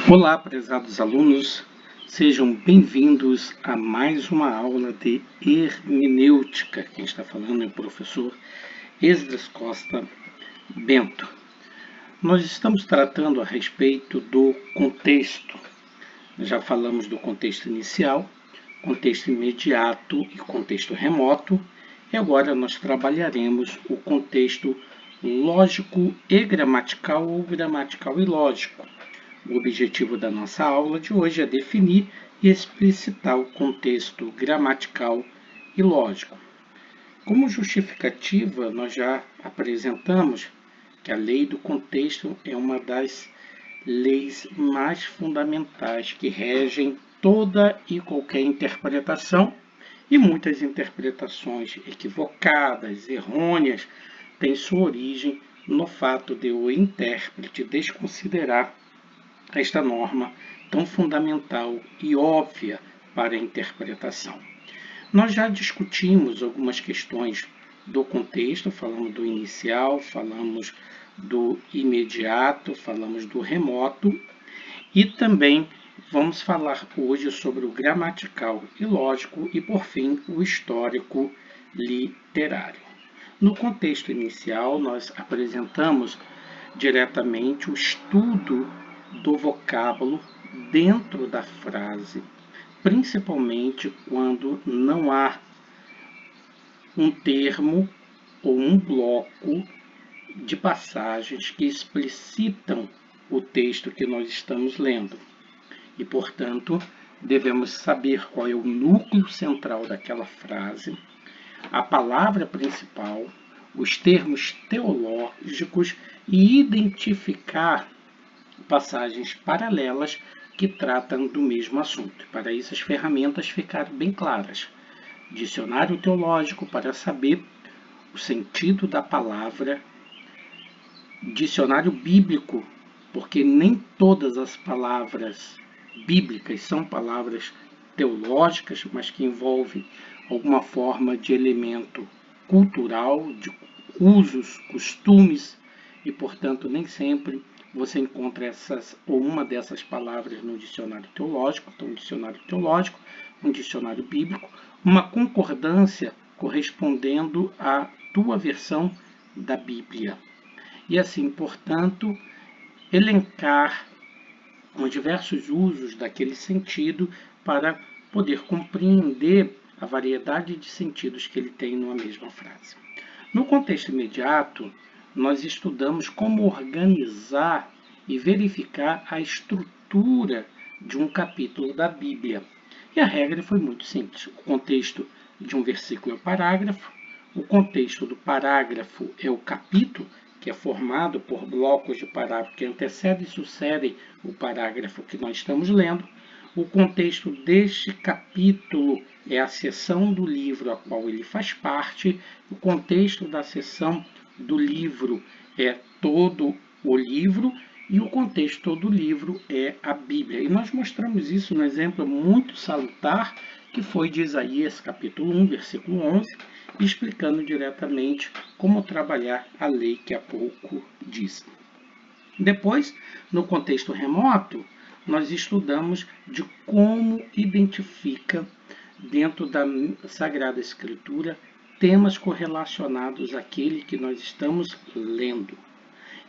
Olá, prezados alunos, sejam bem-vindos a mais uma aula de hermenêutica. Quem está falando é o professor Esdras Costa Bento. Nós estamos tratando a respeito do contexto. Já falamos do contexto inicial, contexto imediato e contexto remoto, e agora nós trabalharemos o contexto lógico e gramatical ou gramatical e lógico. O objetivo da nossa aula de hoje é definir e explicitar o contexto gramatical e lógico. Como justificativa, nós já apresentamos que a lei do contexto é uma das leis mais fundamentais que regem toda e qualquer interpretação, e muitas interpretações equivocadas, errôneas, têm sua origem no fato de o intérprete desconsiderar esta norma tão fundamental e óbvia para a interpretação. Nós já discutimos algumas questões do contexto, falamos do inicial, falamos do imediato, falamos do remoto e também vamos falar hoje sobre o gramatical e lógico e, por fim, o histórico literário. No contexto inicial, nós apresentamos diretamente o estudo do vocábulo dentro da frase, principalmente quando não há um termo ou um bloco de passagens que explicitam o texto que nós estamos lendo. E, portanto, devemos saber qual é o núcleo central daquela frase, a palavra principal, os termos teológicos e identificar passagens paralelas que tratam do mesmo assunto. Para isso, as ferramentas ficaram bem claras. Dicionário teológico para saber o sentido da palavra, dicionário bíblico, porque nem todas as palavras bíblicas são palavras teológicas, mas que envolvem alguma forma de elemento cultural, de usos, costumes, e, portanto, nem sempre você encontra essas ou uma dessas palavras no dicionário teológico. Então, um dicionário teológico, um dicionário bíblico, uma concordância correspondendo à tua versão da Bíblia. E assim, portanto, elencar os diversos usos daquele sentido para poder compreender a variedade de sentidos que ele tem numa mesma frase. No contexto imediato, nós estudamos como organizar e verificar a estrutura de um capítulo da Bíblia. E a regra foi muito simples. O contexto de um versículo é o parágrafo, o contexto do parágrafo é o capítulo, que é formado por blocos de parágrafo que antecedem e sucedem o parágrafo que nós estamos lendo. O contexto deste capítulo é a seção do livro a qual ele faz parte. O contexto da seção do livro é todo o livro e o contexto do livro é a Bíblia. E nós mostramos isso no exemplo muito salutar que foi de Isaías capítulo 1, versículo 11, explicando diretamente como trabalhar a lei que há pouco disse. Depois, no contexto remoto, nós estudamos de como identifica dentro da Sagrada Escritura temas correlacionados àquele que nós estamos lendo.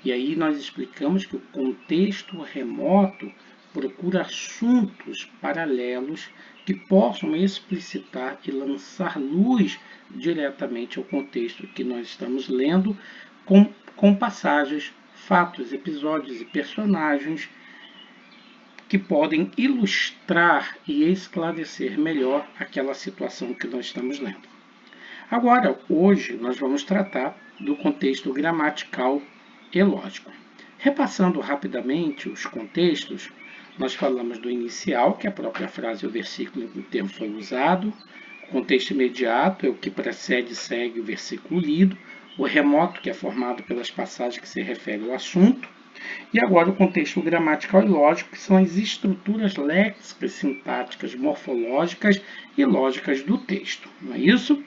E aí nós explicamos que o contexto remoto procura assuntos paralelos que possam explicitar e lançar luz diretamente ao contexto que nós estamos lendo, com passagens, fatos, episódios e personagens que podem ilustrar e esclarecer melhor aquela situação que nós estamos lendo. Agora, hoje, nós vamos tratar do contexto gramatical e lógico. Repassando rapidamente os contextos, nós falamos do inicial, que é a própria frase ou versículo em que o termo foi usado. O contexto imediato é o que precede e segue o versículo lido. O remoto, que é formado pelas passagens que se referem ao assunto. E agora o contexto gramatical e lógico, que são as estruturas léxicas, sintáticas, morfológicas e lógicas do texto. Não é isso?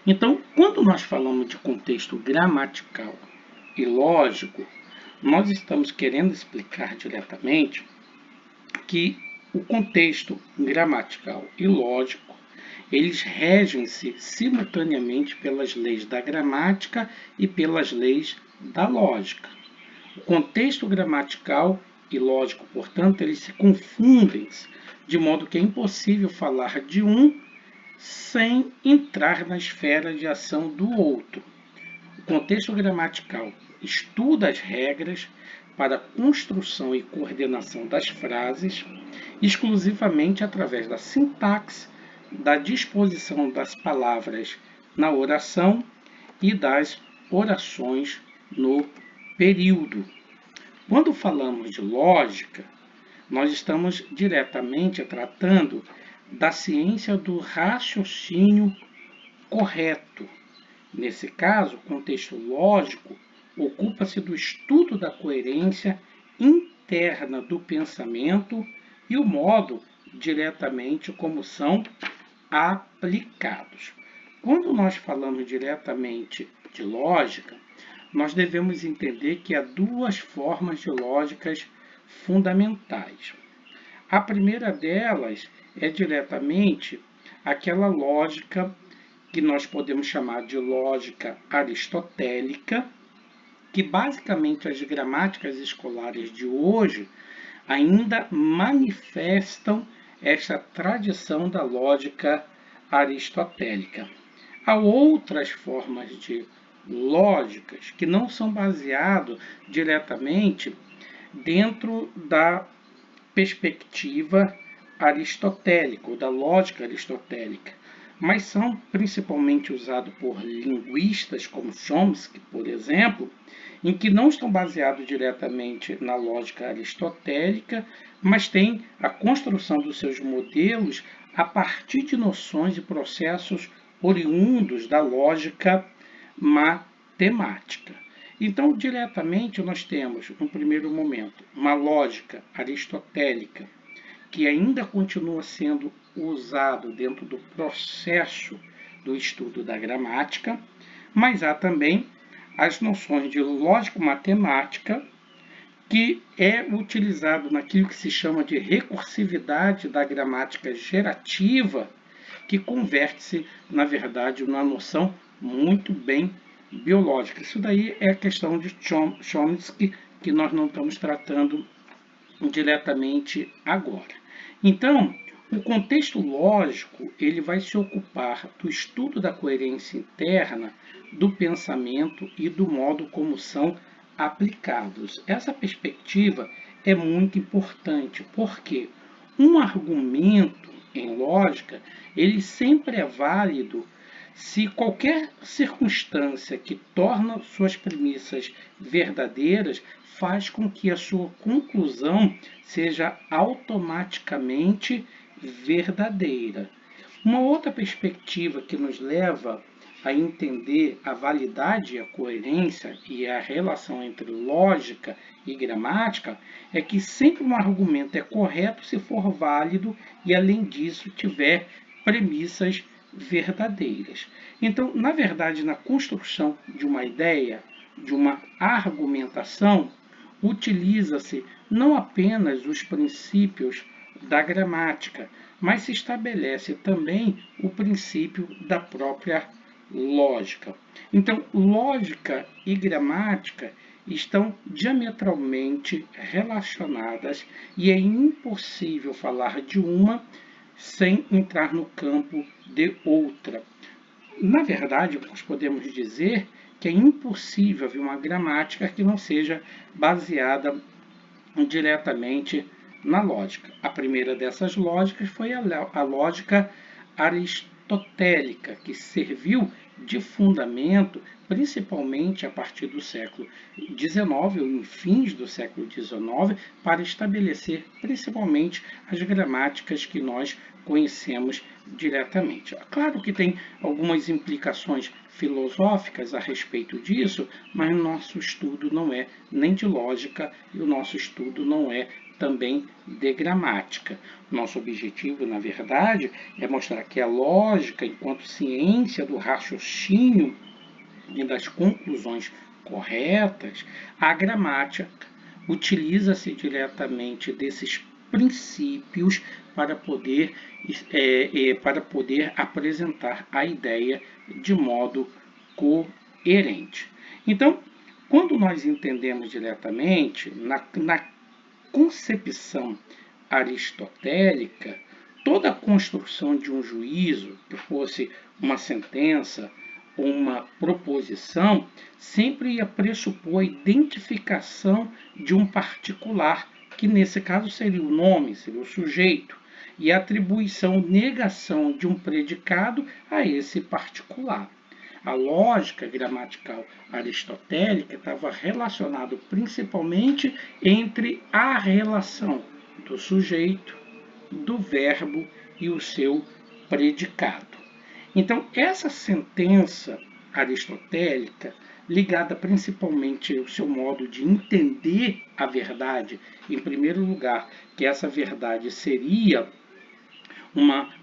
Então, quando nós falamos de contexto gramatical e lógico, nós estamos querendo explicar diretamente que o contexto gramatical e lógico, eles regem-se simultaneamente pelas leis da gramática e pelas leis da lógica. O contexto gramatical e lógico, portanto, eles se confundem, de modo que é impossível falar de um sem entrar na esfera de ação do outro. O contexto gramatical estuda as regras para a construção e coordenação das frases, exclusivamente através da sintaxe, da disposição das palavras na oração e das orações no período. Quando falamos de lógica, nós estamos diretamente tratando da ciência do raciocínio correto. Nesse caso, o contexto lógico ocupa-se do estudo da coerência interna do pensamento e o modo diretamente como são aplicados. Quando nós falamos diretamente de lógica, nós devemos entender que há duas formas de lógicas fundamentais. A primeira delas é diretamente aquela lógica que nós podemos chamar de lógica aristotélica, que basicamente as gramáticas escolares de hoje ainda manifestam essa tradição da lógica aristotélica. Há outras formas de lógicas que não são baseadas diretamente dentro da perspectiva aristotélica, ou da lógica aristotélica, mas são principalmente usados por linguistas como Chomsky, por exemplo, em que não estão baseados diretamente na lógica aristotélica, mas têm a construção dos seus modelos a partir de noções e processos oriundos da lógica matemática. Então, diretamente, nós temos, no primeiro momento, uma lógica aristotélica que ainda continua sendo usado dentro do processo do estudo da gramática, mas há também as noções de lógico-matemática, que é utilizado naquilo que se chama de recursividade da gramática gerativa, que converte-se, na verdade, numa noção muito bem biológica. Isso daí é a questão de Chomsky, que nós não estamos tratando diretamente agora. Então, o contexto lógico ele vai se ocupar do estudo da coerência interna, do pensamento e do modo como são aplicados. Essa perspectiva é muito importante, porque um argumento em lógica, ele sempre é válido se qualquer circunstância que torna suas premissas verdadeiras faz com que a sua conclusão seja automaticamente verdadeira. Uma outra perspectiva que nos leva a entender a validade e a coerência e a relação entre lógica e gramática é que sempre um argumento é correto se for válido e, além disso, tiver premissas verdadeiras. Então, na verdade, na construção de uma ideia, de uma argumentação, utiliza-se não apenas os princípios da gramática, mas se estabelece também o princípio da própria lógica. Então, lógica e gramática estão diametralmente relacionadas e é impossível falar de uma sem entrar no campo de outra. Na verdade, nós podemos dizer que é impossível haver uma gramática que não seja baseada diretamente na lógica. A primeira dessas lógicas foi a lógica aristotélica, que serviu de fundamento, principalmente a partir do século XIX, ou em fins do século XIX, para estabelecer principalmente as gramáticas que nós conhecemos diretamente. Claro que tem algumas implicações filosóficas a respeito disso, mas o nosso estudo não é nem de lógica e o nosso estudo não é também de gramática. Nosso objetivo, na verdade, é mostrar que a lógica, enquanto ciência do raciocínio e das conclusões corretas, a gramática utiliza-se diretamente desses princípios para poder apresentar a ideia de modo coerente. Então, quando nós entendemos diretamente, na concepção aristotélica, toda a construção de um juízo, que fosse uma sentença ou uma proposição, sempre ia pressupor a identificação de um particular, que nesse caso seria o nome, seria o sujeito, e a atribuição, negação de um predicado a esse particular. A lógica gramatical aristotélica estava relacionada principalmente entre a relação do sujeito, do verbo e o seu predicado. Então, essa sentença aristotélica, ligada principalmente ao seu modo de entender a verdade, em primeiro lugar, que essa verdade seria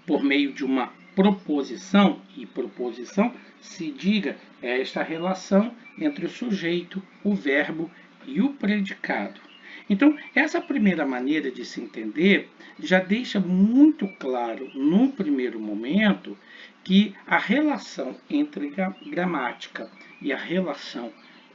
por meio de uma proposição, e proposição se diga é esta relação entre o sujeito, o verbo e o predicado. Então, essa primeira maneira de se entender já deixa muito claro, no primeiro momento, que a relação entre gramática e a relação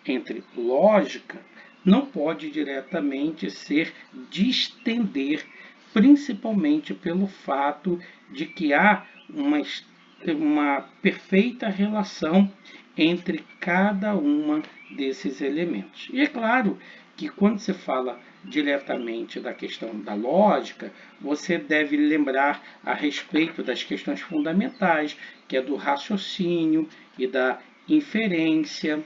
entre lógica não pode diretamente ser de estender, principalmente pelo fato de que há uma perfeita relação entre cada uma desses elementos. E é claro que quando se fala diretamente da questão da lógica, você deve lembrar a respeito das questões fundamentais, que é do raciocínio e da inferência,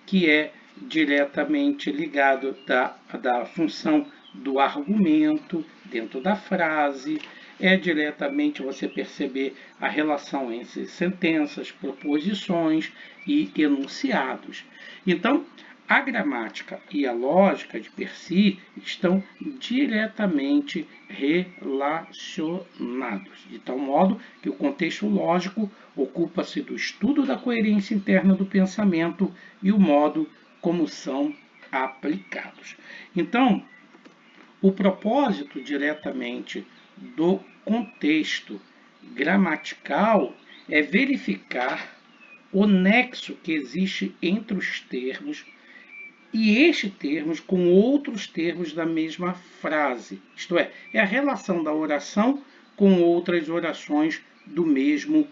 que é diretamente ligado da função do argumento dentro da frase, é diretamente você perceber a relação entre sentenças, proposições e enunciados. Então, a gramática e a lógica de per si estão diretamente relacionados, de tal modo que o contexto lógico ocupa-se do estudo da coerência interna do pensamento e o modo como são aplicados. Então, o propósito diretamente do contexto gramatical é verificar o nexo que existe entre os termos e estes termos com outros termos da mesma frase, isto é a relação da oração com outras orações do mesmo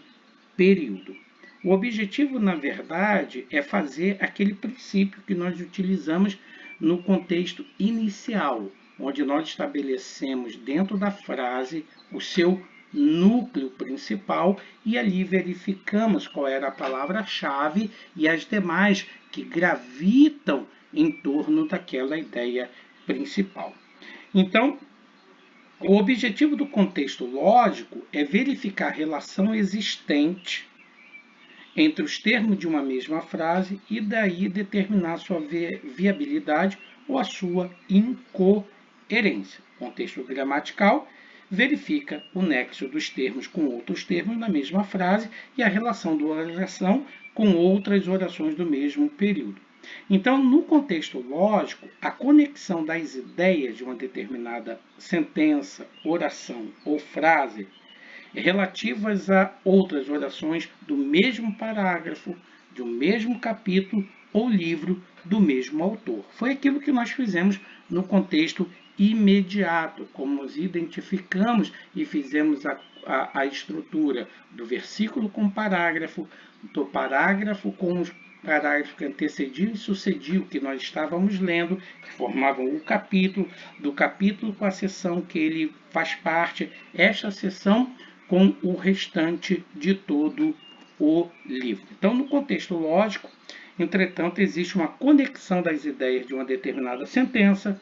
período. O objetivo, na verdade, é fazer aquele princípio que nós utilizamos no contexto inicial, onde nós estabelecemos dentro da frase o seu núcleo principal e ali verificamos qual era a palavra-chave e as demais que gravitam em torno daquela ideia principal. Então, o objetivo do contexto lógico é verificar a relação existente entre os termos de uma mesma frase e daí determinar sua viabilidade ou a sua incoerência. O contexto gramatical verifica o nexo dos termos com outros termos na mesma frase e a relação da oração com outras orações do mesmo período. Então, no contexto lógico, a conexão das ideias de uma determinada sentença, oração ou frase relativas a outras orações do mesmo parágrafo, de um mesmo capítulo ou livro do mesmo autor. Foi aquilo que nós fizemos no contexto imediato, como nos identificamos e fizemos a estrutura do versículo com parágrafo, do parágrafo com os parágrafos que antecediam e sucediam que nós estávamos lendo, que formavam o capítulo, do capítulo com a seção que ele faz parte, esta seção com o restante de todo o livro. Então, no contexto lógico, entretanto, existe uma conexão das ideias de uma determinada sentença,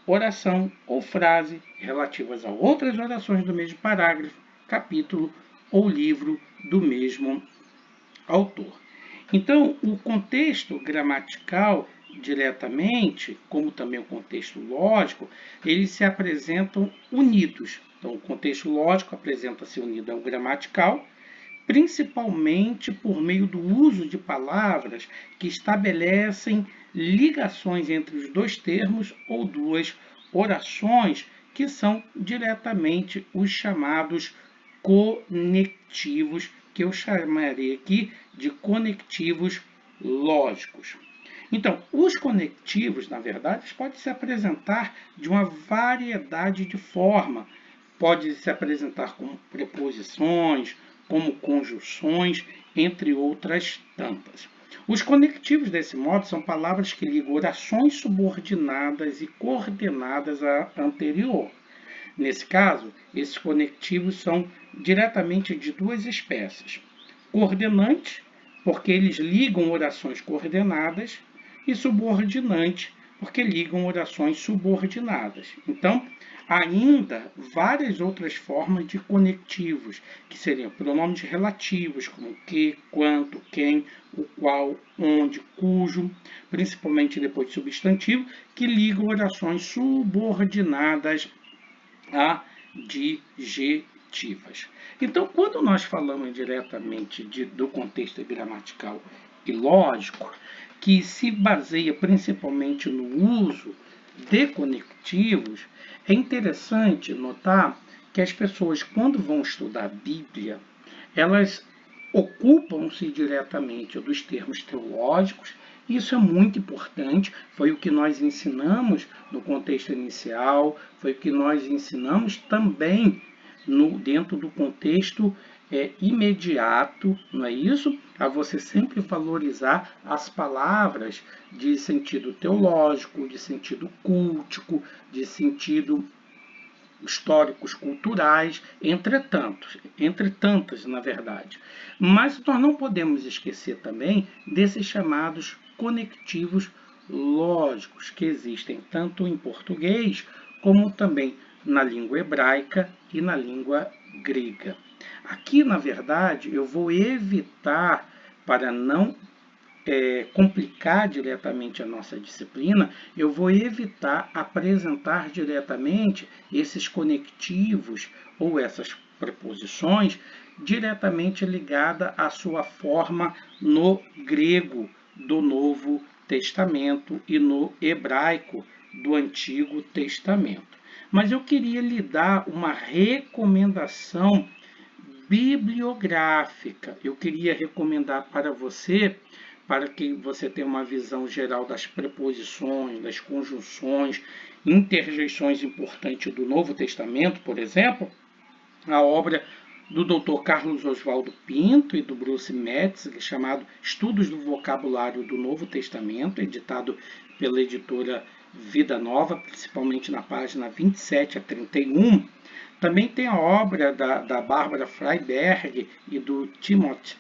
oração ou frase relativas a outras orações do mesmo parágrafo, capítulo ou livro do mesmo autor. Então, o contexto gramatical diretamente, como também o contexto lógico, eles se apresentam unidos. Então, o contexto lógico apresenta-se unido ao gramatical, principalmente por meio do uso de palavras que estabelecem ligações entre os dois termos ou duas orações, que são diretamente os chamados conectivos, que eu chamarei aqui de conectivos lógicos. Então, os conectivos, na verdade, podem se apresentar de uma variedade de forma. Pode se apresentar como preposições, como conjunções, entre outras tantas. Os conectivos, desse modo, são palavras que ligam orações subordinadas e coordenadas à anterior. Nesse caso, esses conectivos são diretamente de duas espécies. Coordenante, porque eles ligam orações coordenadas, e subordinante, porque ligam orações subordinadas. Então, ainda várias outras formas de conectivos, que seriam pronomes relativos, como que, quanto, quem, o qual, onde, cujo, principalmente depois de substantivo, que ligam orações subordinadas adjetivas. Então, quando nós falamos diretamente do contexto gramatical e lógico, que se baseia principalmente no uso de conectivos, é interessante notar que as pessoas, quando vão estudar a Bíblia, elas ocupam-se diretamente dos termos teológicos. Isso é muito importante, foi o que nós ensinamos no contexto inicial, foi o que nós ensinamos também dentro do contexto imediato, não é isso? A você sempre valorizar as palavras de sentido teológico, de sentido cultico, de sentido históricos, culturais, entre tantas, na verdade. Mas nós não podemos esquecer também desses chamados conectivos lógicos, que existem tanto em português como também na língua hebraica e na língua grega. Aqui, na verdade, eu vou evitar, para não complicar diretamente a nossa disciplina, eu vou evitar apresentar diretamente esses conectivos ou essas preposições diretamente ligada à sua forma no grego do Novo Testamento e no hebraico do Antigo Testamento. Mas eu queria lhe dar uma recomendação bibliográfica. Eu queria recomendar para você, para que você tenha uma visão geral das preposições, das conjunções, interjeições importantes do Novo Testamento, por exemplo, a obra do Dr. Carlos Oswaldo Pinto e do Bruce Metzger, chamado Estudos do Vocabulário do Novo Testamento, editado pela editora Vida Nova, principalmente na página 27 a 31. Também tem a obra da Bárbara Freiberg e do Timothy,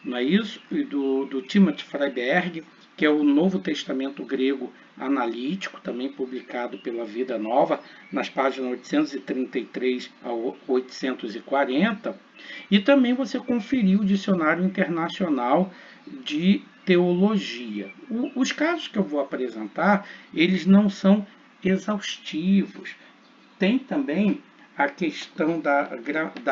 não é isso? E do Timothy Freiberg, que é o Novo Testamento Grego Analítico, também publicado pela Vida Nova, nas páginas 833 a 840. E também você conferiu o Dicionário Internacional de Teologia. Os casos que eu vou apresentar, eles não são exaustivos. Tem também a questão da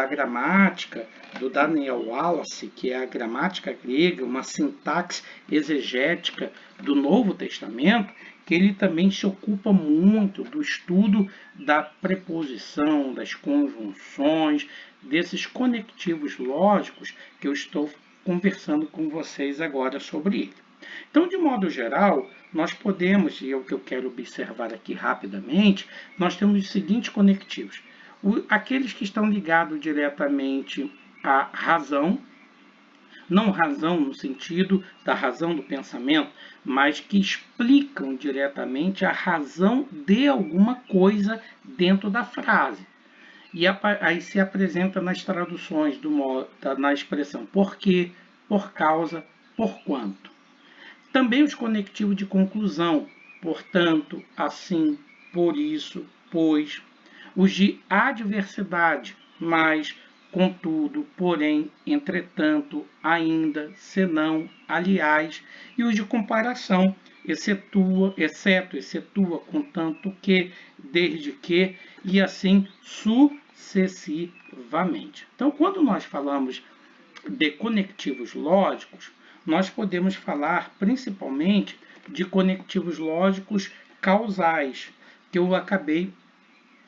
gramática, do Daniel Wallace, que é a gramática grega, uma sintaxe exegética do Novo Testamento, que ele também se ocupa muito do estudo da preposição, das conjunções, desses conectivos lógicos que eu estou conversando com vocês agora sobre ele. Então, de modo geral, nós podemos, e é o que eu quero observar aqui rapidamente, nós temos os seguintes conectivos. Aqueles que estão ligados diretamente à razão, não razão no sentido da razão do pensamento, mas que explicam diretamente a razão de alguma coisa dentro da frase. E aí se apresenta nas traduções na expressão por quê, por causa, por quanto. Também os conectivos de conclusão, portanto, assim, por isso, pois. Os de adversidade, mas, contudo, porém, entretanto, ainda, senão, aliás. E os de comparação, excetua, exceto, excetua, contanto que, desde que, e assim sucessivamente. Então, quando nós falamos de conectivos lógicos, nós podemos falar principalmente de conectivos lógicos causais, que eu acabei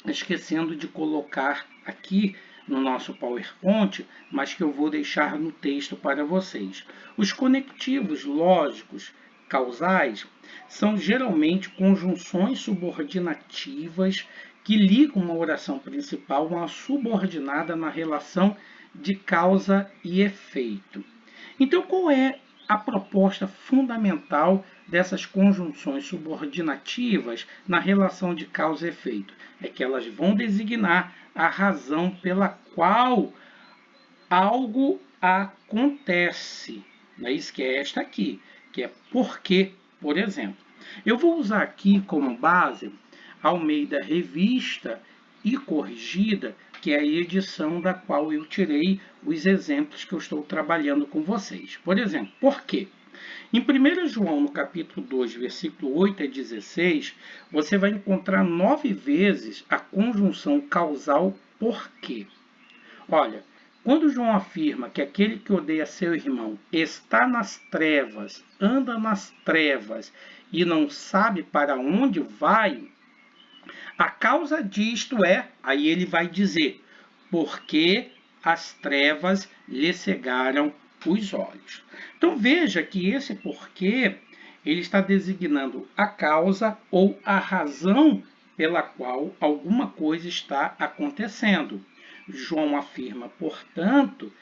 esquecendo de colocar aqui no nosso PowerPoint, mas que eu vou deixar no texto para vocês. Os conectivos lógicos causais são geralmente conjunções subordinativas que ligam uma oração principal a uma subordinada na relação de causa e efeito. Então, qual é a proposta fundamental dessas conjunções subordinativas na relação de causa e efeito? É que elas vão designar a razão pela qual algo acontece. Não é isso que é esta aqui, que é porque, por exemplo. Eu vou usar aqui como base Almeida Revista e Corrigida, que é a edição da qual eu tirei os exemplos que eu estou trabalhando com vocês. Por exemplo, por quê? Em 1 João, no capítulo 2, versículo 8 a 16, você vai encontrar 9 vezes a conjunção causal por quê. Olha, quando João afirma que aquele que odeia seu irmão está nas trevas, anda nas trevas e não sabe para onde vai, a causa disto é, aí ele vai dizer, porque as trevas lhe cegaram os olhos. Então veja que esse porquê ele está designando a causa ou a razão pela qual alguma coisa está acontecendo. João afirma, portanto,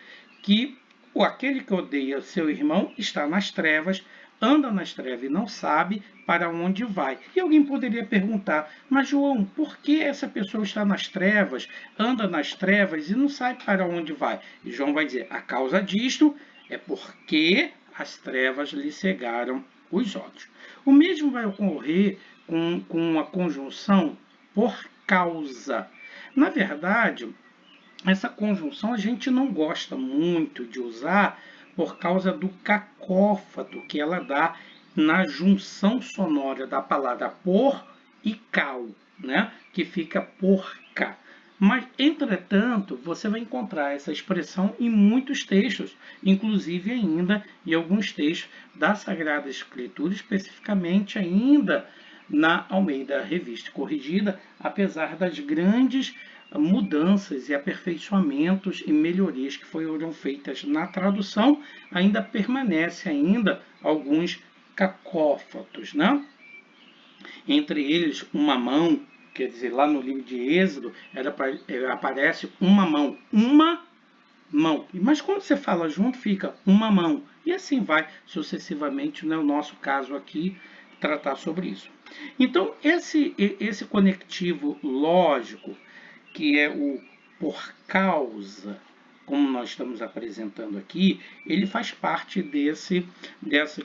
que aquele que odeia seu irmão está nas trevas, anda nas trevas e não sabe para onde vai. E alguém poderia perguntar, mas João, por que essa pessoa está nas trevas, anda nas trevas e não sabe para onde vai? E João vai dizer, a causa disto é porque as trevas lhe cegaram os olhos. O mesmo vai ocorrer com a conjunção por causa. Na verdade, essa conjunção a gente não gosta muito de usar por causa do cacófato que ela dá na junção sonora da palavra por e cal, né? Que fica porca. Mas, entretanto, você vai encontrar essa expressão em muitos textos, inclusive ainda em alguns textos da Sagrada Escritura, especificamente ainda na Almeida Revista Corrigida, apesar das grandes mudanças e aperfeiçoamentos e melhorias que foram feitas na tradução, ainda permanece ainda alguns cacófatos, né? Entre eles, uma mão, quer dizer, lá no livro de Êxodo, aparece uma mão, mas quando você fala junto, fica uma mão, e assim vai sucessivamente, no nosso caso aqui, tratar sobre isso. Então, esse conectivo lógico, que é o por causa, como nós estamos apresentando aqui, ele faz parte desse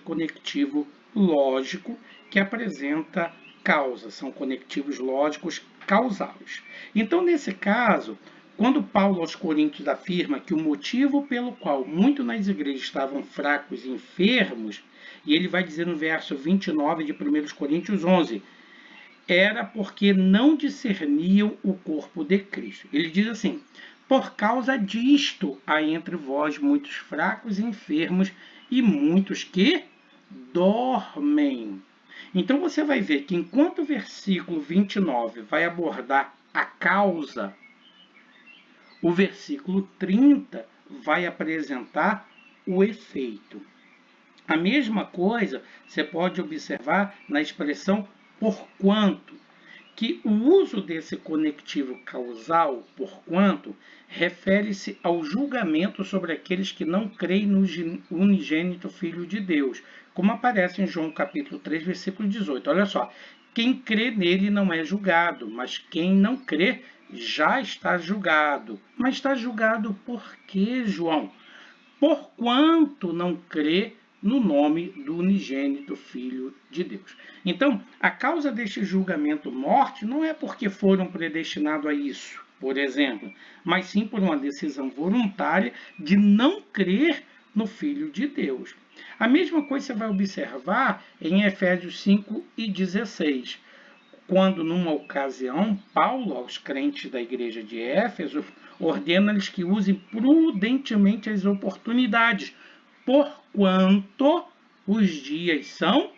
conectivo lógico que apresenta causa, são conectivos lógicos causais. Então, nesse caso, quando Paulo aos Coríntios afirma que o motivo pelo qual muitos nas igrejas estavam fracos e enfermos, e ele vai dizer no verso 29 de 1 Coríntios 11, era porque não discerniam o corpo de Cristo. Ele diz assim, por causa disto há entre vós muitos fracos e enfermos e muitos que dormem. Então você vai ver que enquanto o versículo 29 vai abordar a causa, o versículo 30 vai apresentar o efeito. A mesma coisa você pode observar na expressão porquanto, que o uso desse conectivo causal, porquanto, refere-se ao julgamento sobre aqueles que não creem no unigênito Filho de Deus, como aparece em João capítulo 3, versículo 18. Olha só, quem crê nele não é julgado, mas quem não crê já está julgado. Mas está julgado por quê, João? Porquanto não crê no nome do unigênito Filho de Deus. Então, a causa deste julgamento morte não é porque foram predestinados a isso, por exemplo, mas sim por uma decisão voluntária de não crer no Filho de Deus. A mesma coisa você vai observar em Efésios 5 e 16. quando, numa ocasião, Paulo, aos crentes da igreja de Éfeso, ordena-lhes que usem prudentemente as oportunidades, porquanto os dias são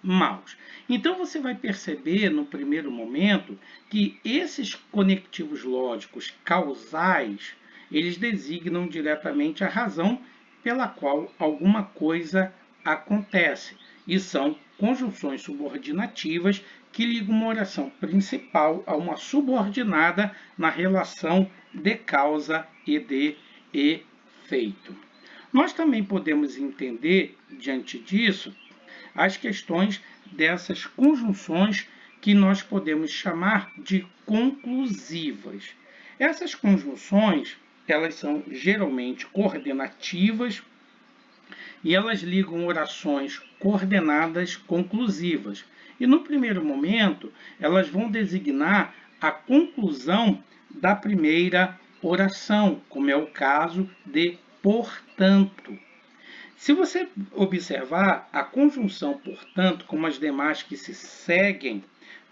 maus. Então você vai perceber no primeiro momento que esses conectivos lógicos causais, eles designam diretamente a razão pela qual alguma coisa acontece e são conjunções subordinativas que ligam uma oração principal a uma subordinada na relação de causa e de efeito. Nós também podemos entender, diante disso, as questões dessas conjunções que nós podemos chamar de conclusivas. Essas conjunções, elas são geralmente coordenativas e elas ligam orações coordenadas conclusivas. E no primeiro momento, elas vão designar a conclusão da primeira oração, como é o caso de portanto. Se você observar a conjunção portanto, como as demais que se seguem,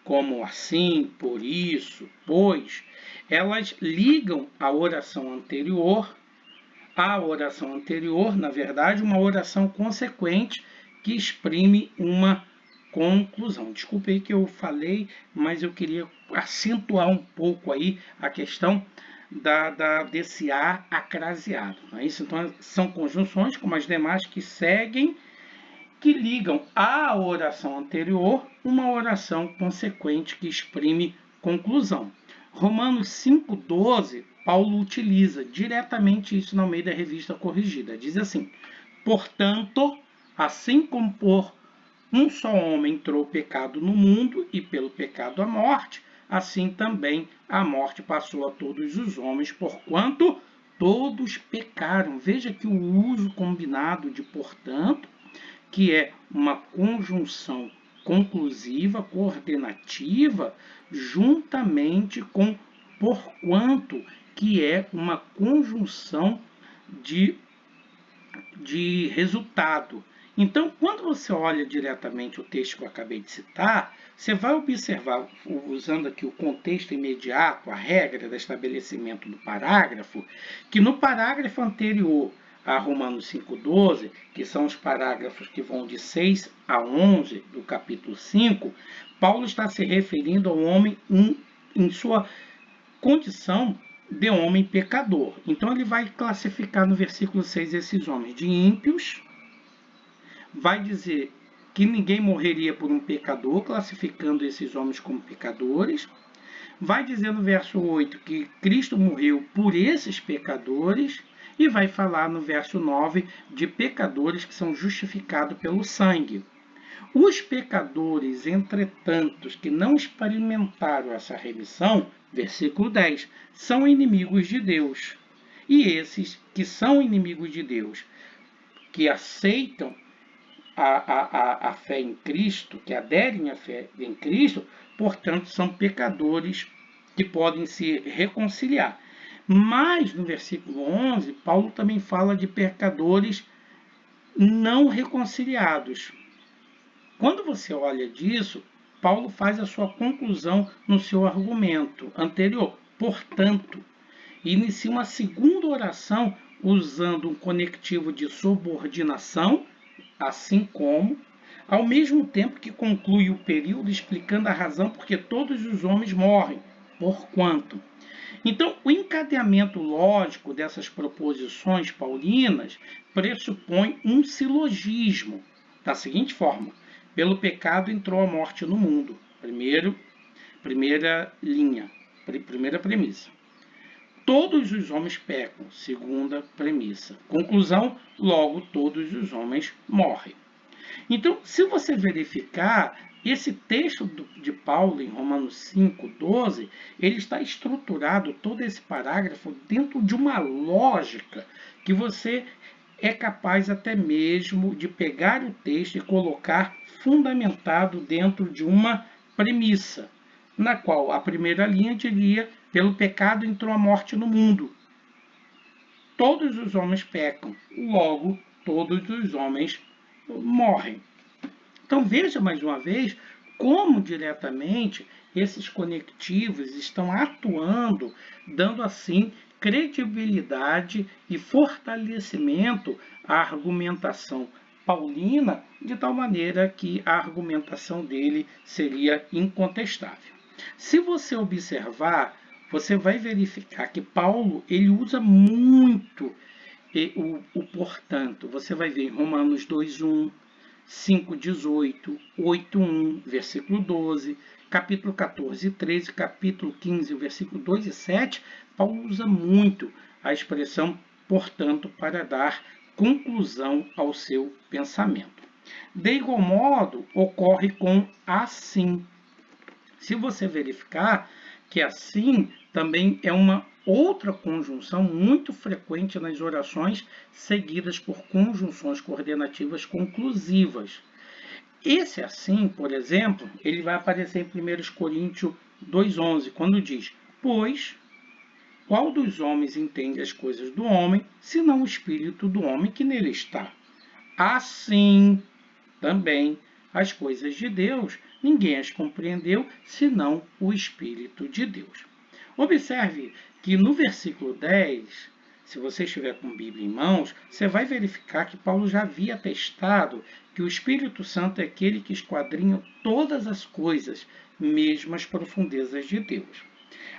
como assim, por isso, pois, elas ligam a oração anterior, na verdade, uma oração consequente que exprime uma conclusão. Desculpe aí que eu falei, mas eu queria acentuar um pouco aí a questão desse A acraseado. Não é isso? Então, são conjunções, como as demais, que seguem, que ligam à oração anterior uma oração consequente que exprime conclusão. Romanos 5,12, Paulo utiliza diretamente isso no meio da Revista Corrigida. Diz assim: portanto, assim como por um só homem entrou o pecado no mundo, e pelo pecado a morte, assim também a morte passou a todos os homens, porquanto todos pecaram. Veja que o uso combinado de portanto, que é uma conjunção conclusiva, coordenativa, juntamente com porquanto, que é uma conjunção de resultado. Então, quando você olha diretamente o texto que eu acabei de citar, você vai observar, usando aqui o contexto imediato, a regra do estabelecimento do parágrafo, que no parágrafo anterior a Romanos 5,12, que são os parágrafos que vão de 6 a 11 do capítulo 5, Paulo está se referindo ao homem em sua condição de homem pecador. Então ele vai classificar no versículo 6 esses homens de ímpios, vai dizer que ninguém morreria por um pecador, classificando esses homens como pecadores. Vai dizer no verso 8 que Cristo morreu por esses pecadores. E vai falar no verso 9 de pecadores que são justificados pelo sangue. Os pecadores, entretanto, que não experimentaram essa remissão, versículo 10, são inimigos de Deus. E esses que são inimigos de Deus, que aceitam a fé em Cristo, que aderem à fé em Cristo, portanto, são pecadores que podem se reconciliar. Mas, no versículo 11, Paulo também fala de pecadores não reconciliados. Quando você olha disso, Paulo faz a sua conclusão no seu argumento anterior. Portanto, inicia uma segunda oração usando um conectivo de subordinação, assim como, ao mesmo tempo que conclui o período explicando a razão porque todos os homens morrem, porquanto. Então, o encadeamento lógico dessas proposições paulinas pressupõe um silogismo, da seguinte forma: pelo pecado entrou a morte no mundo. Primeira linha, primeira premissa. Todos os homens pecam, segunda premissa. Conclusão, logo todos os homens morrem. Então, se você verificar, esse texto de Paulo em Romanos 5,12, ele está estruturado, todo esse parágrafo, dentro de uma lógica que você é capaz até mesmo de pegar o texto e colocar fundamentado dentro de uma premissa, na qual a primeira linha diria: pelo pecado entrou a morte no mundo. Todos os homens pecam, logo todos os homens morrem. Então veja mais uma vez como diretamente esses conectivos estão atuando, dando assim credibilidade e fortalecimento à argumentação paulina, de tal maneira que a argumentação dele seria incontestável. Se você observar, você vai verificar que Paulo ele usa muito o portanto. Você vai ver em Romanos 2:1, 5:18, 8:1, versículo 12, capítulo 14 e 13, capítulo 15, versículo 2 e 7, Paulo usa muito a expressão portanto para dar conclusão ao seu pensamento. De igual modo, ocorre com assim. Se você verificar que assim também é uma outra conjunção muito frequente nas orações seguidas por conjunções coordenativas conclusivas. Esse assim, por exemplo, ele vai aparecer em 1 Coríntios 2:11, quando diz: pois qual dos homens entende as coisas do homem, senão o espírito do homem que nele está? Assim também as coisas de Deus, ninguém as compreendeu, senão o Espírito de Deus. Observe que no versículo 10, se você estiver com a Bíblia em mãos, você vai verificar que Paulo já havia atestado que o Espírito Santo é aquele que esquadrinha todas as coisas, mesmo as profundezas de Deus.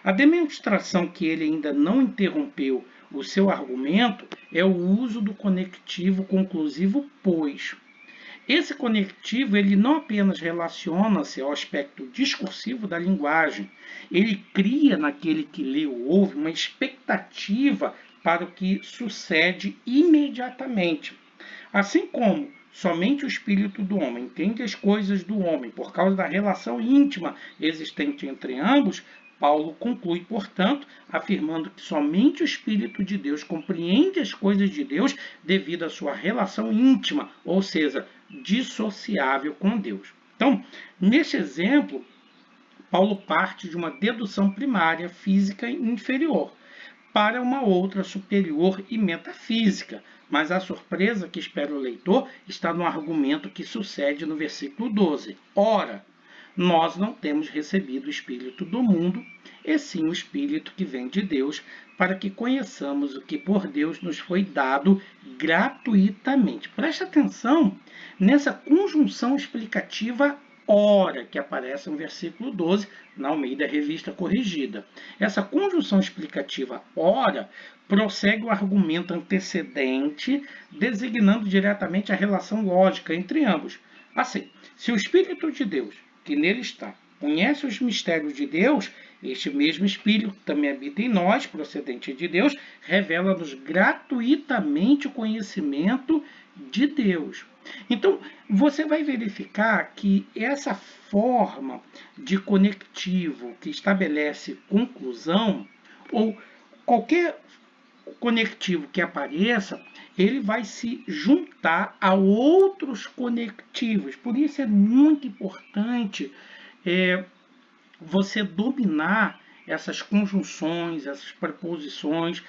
A demonstração que ele ainda não interrompeu o seu argumento é o uso do conectivo conclusivo pois. Esse conectivo ele não apenas relaciona-se ao aspecto discursivo da linguagem, ele cria naquele que lê ou ouve uma expectativa para o que sucede imediatamente. Assim como somente o espírito do homem entende as coisas do homem por causa da relação íntima existente entre ambos, Paulo conclui, portanto, afirmando que somente o Espírito de Deus compreende as coisas de Deus devido à sua relação íntima, ou seja, dissociável com Deus. Então, neste exemplo, Paulo parte de uma dedução primária física inferior para uma outra superior e metafísica, mas a surpresa que espera o leitor está no argumento que sucede no versículo 12. Ora, nós não temos recebido o Espírito do mundo, e sim o Espírito que vem de Deus, para que conheçamos o que por Deus nos foi dado gratuitamente. Preste atenção nessa conjunção explicativa ora, que aparece no versículo 12, na Almeida Revista Corrigida. Essa conjunção explicativa ora prossegue o argumento antecedente, designando diretamente a relação lógica entre ambos. Assim, se o Espírito de Deus que nele está, conhece os mistérios de Deus, este mesmo Espírito também habita em nós, procedente de Deus, revela-nos gratuitamente o conhecimento de Deus. Então, você vai verificar que essa forma de conectivo que estabelece conclusão, ou qualquer conectivo que apareça, ele vai se juntar a outros conectivos. Por isso é muito importante você dominar essas conjunções, essas preposições,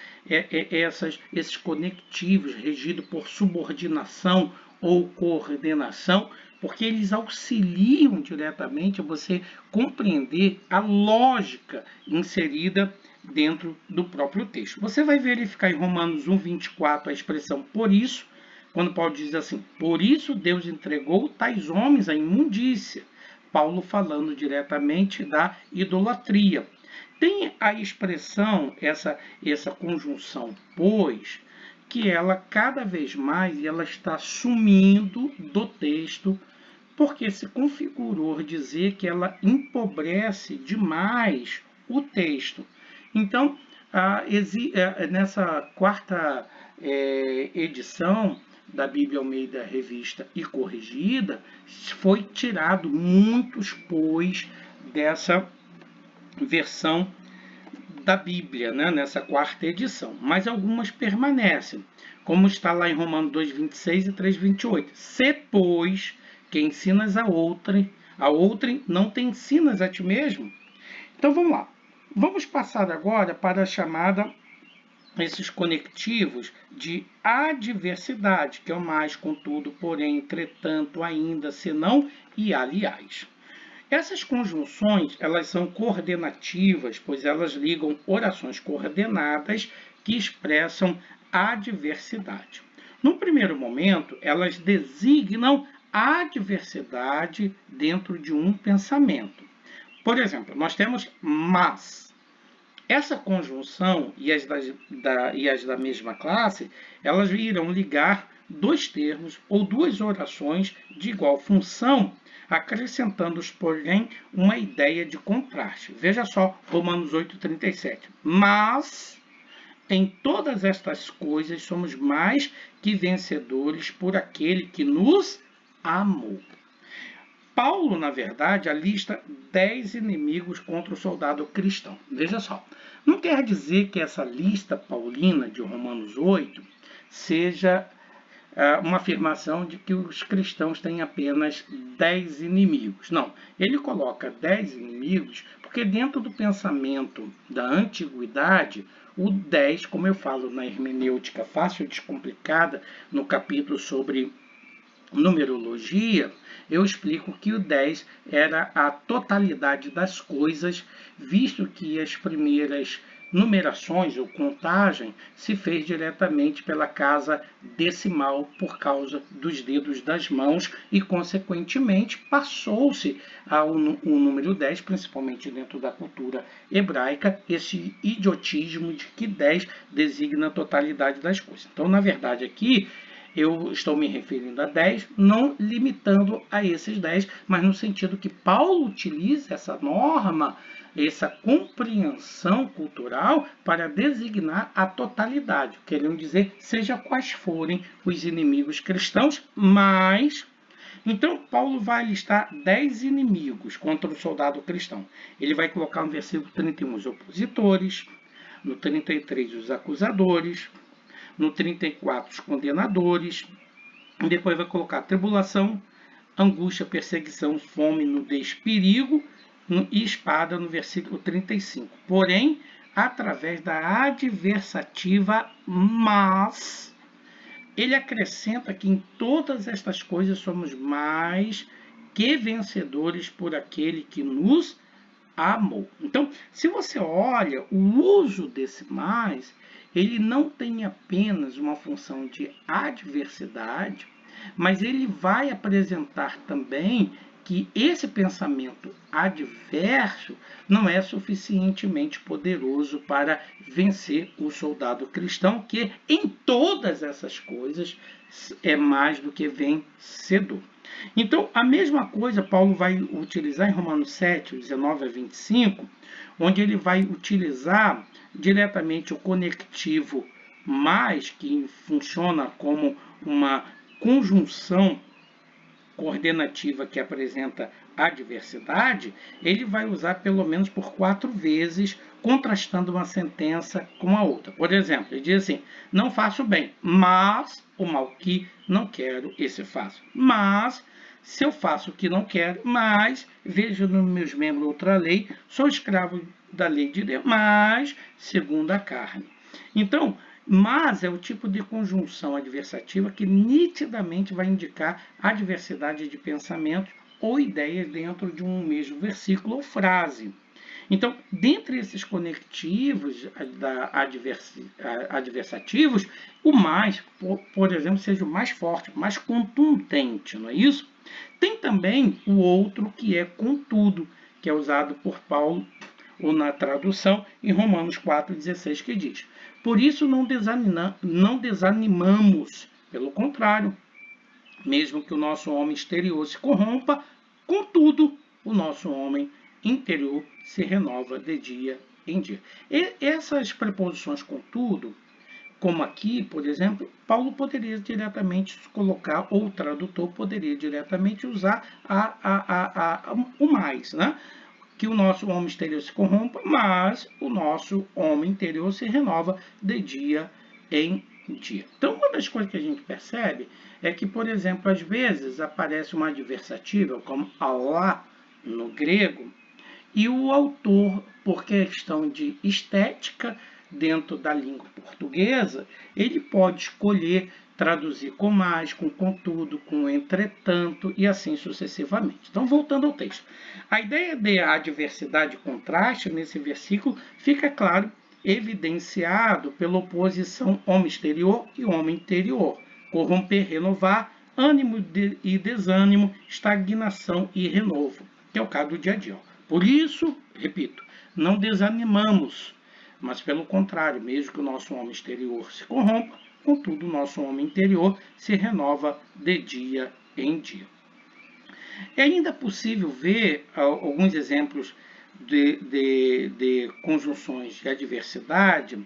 esses conectivos regidos por subordinação ou coordenação, porque eles auxiliam diretamente a você compreender a lógica inserida dentro do próprio texto. Você vai verificar em Romanos 1:24 a expressão por isso, quando Paulo diz assim, por isso Deus entregou tais homens à imundícia. Paulo falando diretamente da idolatria. Tem a expressão, essa conjunção pois, que ela cada vez mais ela está sumindo do texto, porque se configurou dizer que ela empobrece demais o texto. Então, nessa quarta edição da Bíblia Almeida Revista e Corrigida, foi tirado muitos pois dessa versão da Bíblia, né, nessa quarta edição, mas algumas permanecem, como está lá em Romanos 2:26 e 3:28. Se, pois, que ensinas a outrem não te ensinas a ti mesmo? Então vamos lá. Vamos passar agora para a chamada, esses conectivos de adversidade, que é o mais, contudo, porém, entretanto, ainda, senão e aliás. Essas conjunções, elas são coordenativas, pois elas ligam orações coordenadas que expressam a diversidade. No primeiro momento, elas designam a diversidade dentro de um pensamento. Por exemplo, nós temos mas. Essa conjunção e as da mesma classe, elas irão ligar dois termos ou duas orações de igual função, acrescentando-os, porém, uma ideia de contraste. Veja só, Romanos 8,37. Mas, em todas estas coisas, somos mais que vencedores por aquele que nos amou. Paulo, na verdade, alista 10 inimigos contra o soldado cristão. Veja só, não quer dizer que essa lista paulina de Romanos 8 seja uma afirmação de que os cristãos têm apenas 10 inimigos. Não, ele coloca 10 inimigos porque dentro do pensamento da antiguidade, o 10, como eu falo na hermenêutica fácil e descomplicada, no capítulo sobre numerologia, eu explico que o 10 era a totalidade das coisas, visto que as primeiras numerações ou contagem se fez diretamente pela casa decimal por causa dos dedos das mãos e, consequentemente, passou-se ao número 10, principalmente dentro da cultura hebraica, esse idiotismo de que 10 designa a totalidade das coisas. Então, na verdade, aqui eu estou me referindo a 10, não limitando a esses 10, mas no sentido que Paulo utiliza essa norma, essa compreensão cultural para designar a totalidade, querendo dizer, seja quais forem os inimigos cristãos, mas... Então, Paulo vai listar 10 inimigos contra o soldado cristão. Ele vai colocar no versículo 31 os opositores, no 33 os acusadores, no 34, os condenadores. Depois vai colocar tribulação, angústia, perseguição, fome, nudez, perigo e espada no versículo 35. Porém, através da adversativa, mas ele acrescenta que em todas estas coisas somos mais que vencedores por aquele que nos amou. Então, se você olha o uso desse mais, ele não tem apenas uma função de adversidade, mas ele vai apresentar também que esse pensamento adverso não é suficientemente poderoso para vencer o soldado cristão, que em todas essas coisas é mais do que vencedor. Então, a mesma coisa Paulo vai utilizar em Romanos 7, 19 a 25, onde ele vai utilizar diretamente o conectivo mais, que funciona como uma conjunção coordenativa que apresenta a diversidade, ele vai usar pelo menos por 4 vezes, contrastando uma sentença com a outra. Por exemplo, ele diz assim, não faço bem, mas o mal que não quero, esse faço. Mas, se eu faço o que não quero, mas vejo nos meus membros outra lei, sou escravo da lei de Deus, mas segundo a carne. Então, mas é o tipo de conjunção adversativa que nitidamente vai indicar a diversidade de pensamentos ou ideias dentro de um mesmo versículo ou frase. Então, dentre esses conectivos adversativos, o mais, por exemplo, seja o mais forte, mais contundente, não é isso? Tem também o outro que é contudo, que é usado por Paulo ou na tradução em Romanos 4,16, que diz: por isso não desanimamos, pelo contrário, mesmo que o nosso homem exterior se corrompa, contudo, o nosso homem interior se renova de dia em dia. E essas preposições contudo, como aqui, por exemplo, Paulo poderia diretamente colocar, ou o tradutor poderia diretamente usar o mais, né? Que o nosso homem exterior se corrompa, mas o nosso homem interior se renova de dia em dia. Então, uma das coisas que a gente percebe é que, por exemplo, às vezes aparece uma adversativa, como Allah no grego, e o autor, por questão de estética dentro da língua portuguesa, ele pode escolher traduzir com mais, com contudo, com entretanto e assim sucessivamente. Então, voltando ao texto. A ideia de adversidade e contraste nesse versículo fica, claro, evidenciado pela oposição homem exterior e homem interior. Corromper, renovar, ânimo e desânimo, estagnação e renovo, que é o caso do dia a dia. Por isso, repito, não desanimamos, mas pelo contrário, mesmo que o nosso homem exterior se corrompa, contudo, o nosso homem interior se renova de dia em dia. É ainda possível ver alguns exemplos de conjunções de adversidade,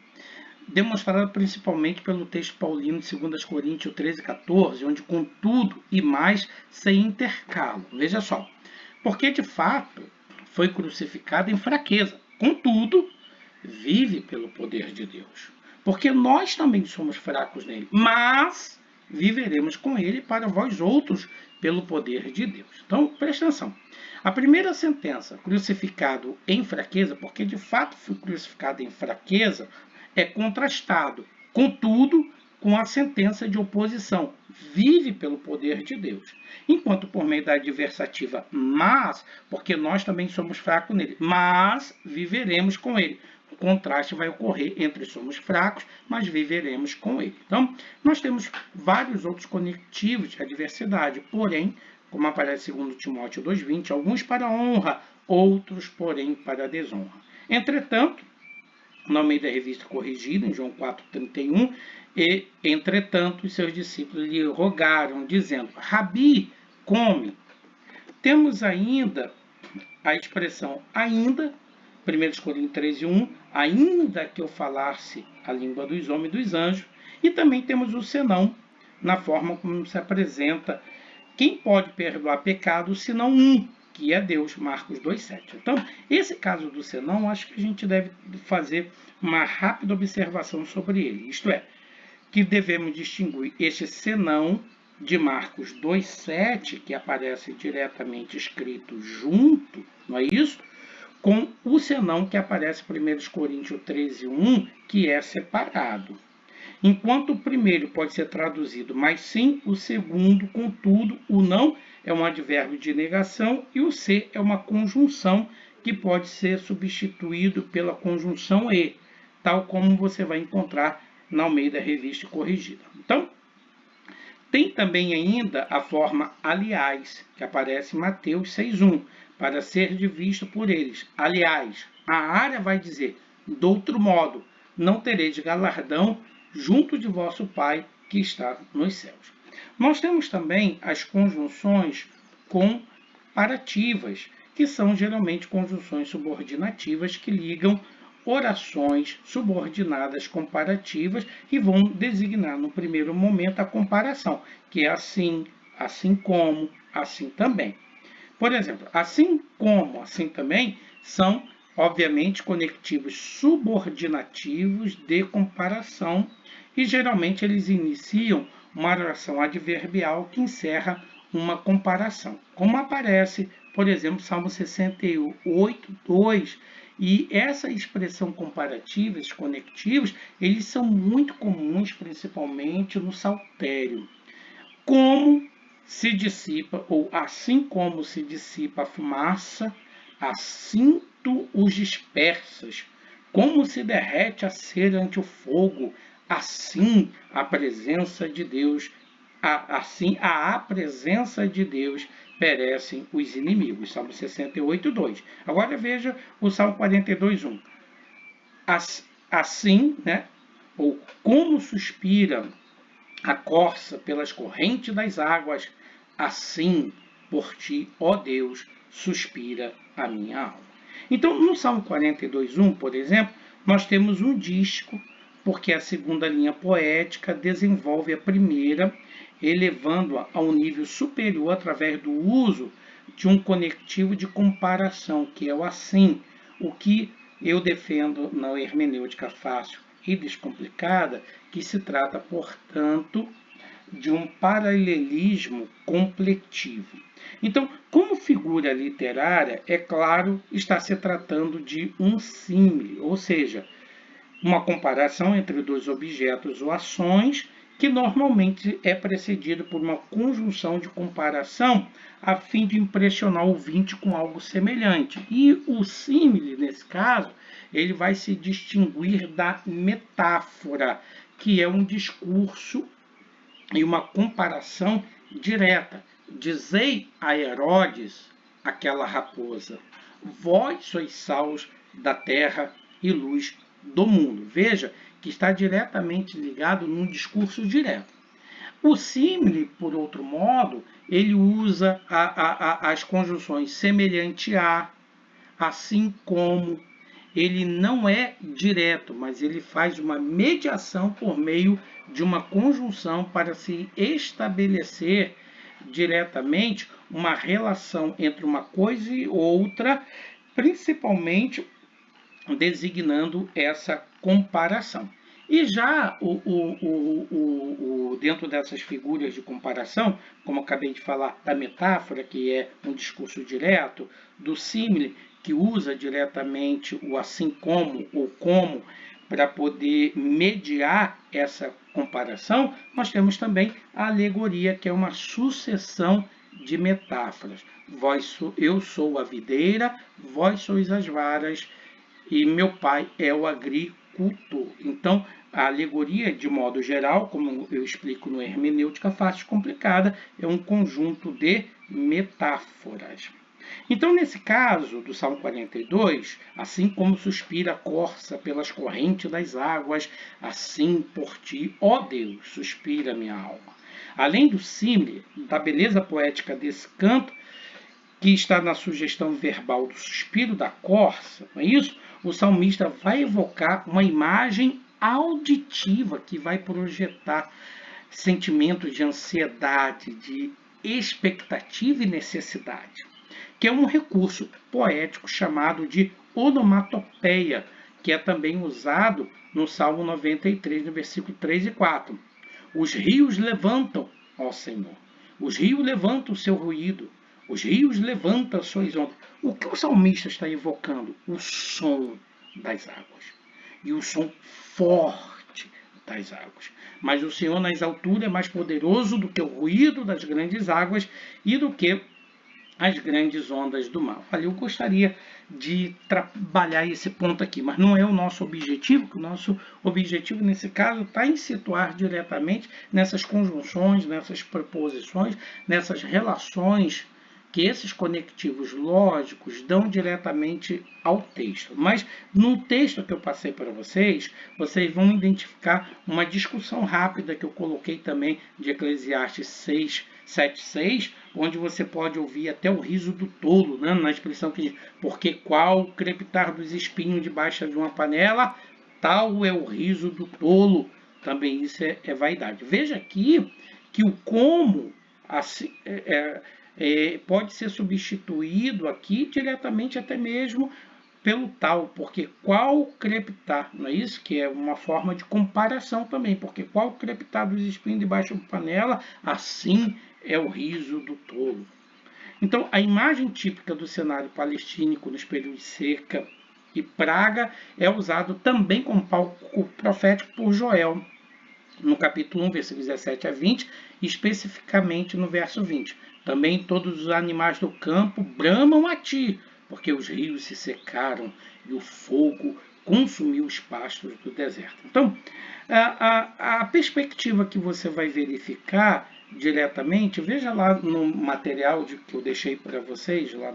demonstrado principalmente pelo texto paulino de 2 Coríntios 13, 14, onde contudo e mais se intercalam. Veja só, porque de fato foi crucificado em fraqueza, contudo vive pelo poder de Deus. Porque nós também somos fracos nele, mas viveremos com ele para vós outros pelo poder de Deus. Então, presta atenção. A primeira sentença, crucificado em fraqueza, porque de fato foi crucificado em fraqueza, é contrastado, contudo, com a sentença de oposição. Vive pelo poder de Deus. Enquanto por meio da adversativa, mas, porque nós também somos fracos nele, mas viveremos com ele. O contraste vai ocorrer entre somos fracos, mas viveremos com ele. Então, nós temos vários outros conectivos de adversidade, porém, como aparece segundo Timóteo 2,20, alguns para honra, outros, porém, para desonra. Entretanto, no meio da revista corrigida, em João 4,31, e, entretanto, os seus discípulos lhe rogaram, dizendo, Rabi, come. Temos ainda a expressão ainda, 1 Coríntios 13,1, ainda que eu falasse a língua dos homens e dos anjos, e também temos o senão, na forma como se apresenta quem pode perdoar pecado, senão um, que é Deus, Marcos 2,7. Então, esse caso do senão, acho que a gente deve fazer uma rápida observação sobre ele. Isto é, que devemos distinguir este senão de Marcos 2,7, que aparece diretamente escrito junto, não é isso? Com o senão que aparece em 1 Coríntios 13,1, que é separado. Enquanto o primeiro pode ser traduzido mas sim, o segundo, contudo, o não é um advérbio de negação e o se é uma conjunção que pode ser substituído pela conjunção e, tal como você vai encontrar na Almeida Revista Corrigida. Então, tem também ainda a forma aliás, que aparece em Mateus 6,1, para ser visto por eles. Aliás, a área vai dizer, de outro modo, não tereis galardão junto de vosso Pai que está nos céus. Nós temos também as conjunções comparativas, que são geralmente conjunções subordinativas que ligam orações subordinadas comparativas e vão designar no primeiro momento a comparação, que é assim, assim como, assim também. Por exemplo, assim como, assim também, são obviamente conectivos subordinativos de comparação e geralmente eles iniciam uma oração adverbial que encerra uma comparação, como aparece, por exemplo, Salmo 68, 2, e essa expressão comparativa, esses conectivos, eles são muito comuns, principalmente no saltério. Como se dissipa, ou assim como se dissipa a fumaça, assim tu os dispersas. Como se derrete a cera ante o fogo, assim a presença de Deus, assim a presença de Deus perecem os inimigos. Salmo 68, 2. Agora veja o Salmo 42, 1. Assim, né, ou como suspira a corça pelas correntes das águas, assim por ti, ó Deus, suspira a minha alma. Então, no Salmo 42, 1, por exemplo, nós temos um disco, porque a segunda linha poética desenvolve a primeira, elevando-a a um nível superior através do uso de um conectivo de comparação, que é o assim, o que eu defendo na hermenêutica fácil e descomplicada, que se trata, portanto, de um paralelismo completivo. Então, como figura literária, é claro, está se tratando de um símile, ou seja, uma comparação entre dois objetos ou ações que normalmente é precedido por uma conjunção de comparação a fim de impressionar o ouvinte com algo semelhante. E o símile, nesse caso, ele vai se distinguir da metáfora, que é um discurso e uma comparação direta. Dizei a Herodes, aquela raposa, vós sois sals da terra e luz do mundo. Veja que está diretamente ligado num discurso direto. O símile, por outro modo, ele usa as conjunções semelhante a, assim como. Ele não é direto, mas ele faz uma mediação por meio de uma conjunção para se estabelecer diretamente uma relação entre uma coisa e outra, principalmente designando essa comparação. E já dentro dessas figuras de comparação, como acabei de falar da metáfora, que é um discurso direto, do símile, que usa diretamente o assim como ou como para poder mediar essa comparação, nós temos também a alegoria, que é uma sucessão de metáforas. Eu sou a videira, vós sois as varas, e meu pai é o agricultor. Então, a alegoria, de modo geral, como eu explico no Hermenêutica Fácil e Complicada, é um conjunto de metáforas. Então, nesse caso do Salmo 42, assim como suspira a corça pelas correntes das águas, assim por ti, ó Deus, suspira minha alma. Além do símile, da beleza poética desse canto, que está na sugestão verbal do suspiro da corça, não é isso? O salmista vai evocar uma imagem auditiva que vai projetar sentimentos de ansiedade, de expectativa e necessidade, que é um recurso poético chamado de onomatopeia, que é também usado no Salmo 93, no versículo 3 e 4. Os rios levantam, ó Senhor, os rios levantam o seu ruído, os rios levantam as suas ondas. O que o salmista está evocando? O som das águas. E o som forte das águas. Mas o Senhor nas alturas é mais poderoso do que o ruído das grandes águas e do que as grandes ondas do mar. Olha, eu gostaria de trabalhar esse ponto aqui, mas não é o nosso objetivo, que o nosso objetivo nesse caso está em situar diretamente nessas conjunções, nessas preposições, nessas relações que esses conectivos lógicos dão diretamente ao texto. Mas no texto que eu passei para vocês, vocês vão identificar uma discussão rápida que eu coloquei também de Eclesiastes 7:6, onde você pode ouvir até o riso do tolo, né? Na expressão que diz, porque qual crepitar dos espinhos debaixo de uma panela, tal é o riso do tolo. Também isso é vaidade. Veja aqui que o como assim, pode ser substituído aqui diretamente até mesmo pelo tal, porque qual crepitar, não é isso? Que é uma forma de comparação também, porque qual crepitar dos espinhos debaixo da panela, assim é o riso do tolo. Então, a imagem típica do cenário palestínico nos períodos de seca e praga é usado também como palco profético por Joel, no capítulo 1, versículos 17 a 20, especificamente no verso 20. Também todos os animais do campo bramam a ti, porque os rios se secaram e o fogo consumiu os pastos do deserto. Então, a perspectiva que você vai verificar diretamente, veja lá no material que eu deixei para vocês, lá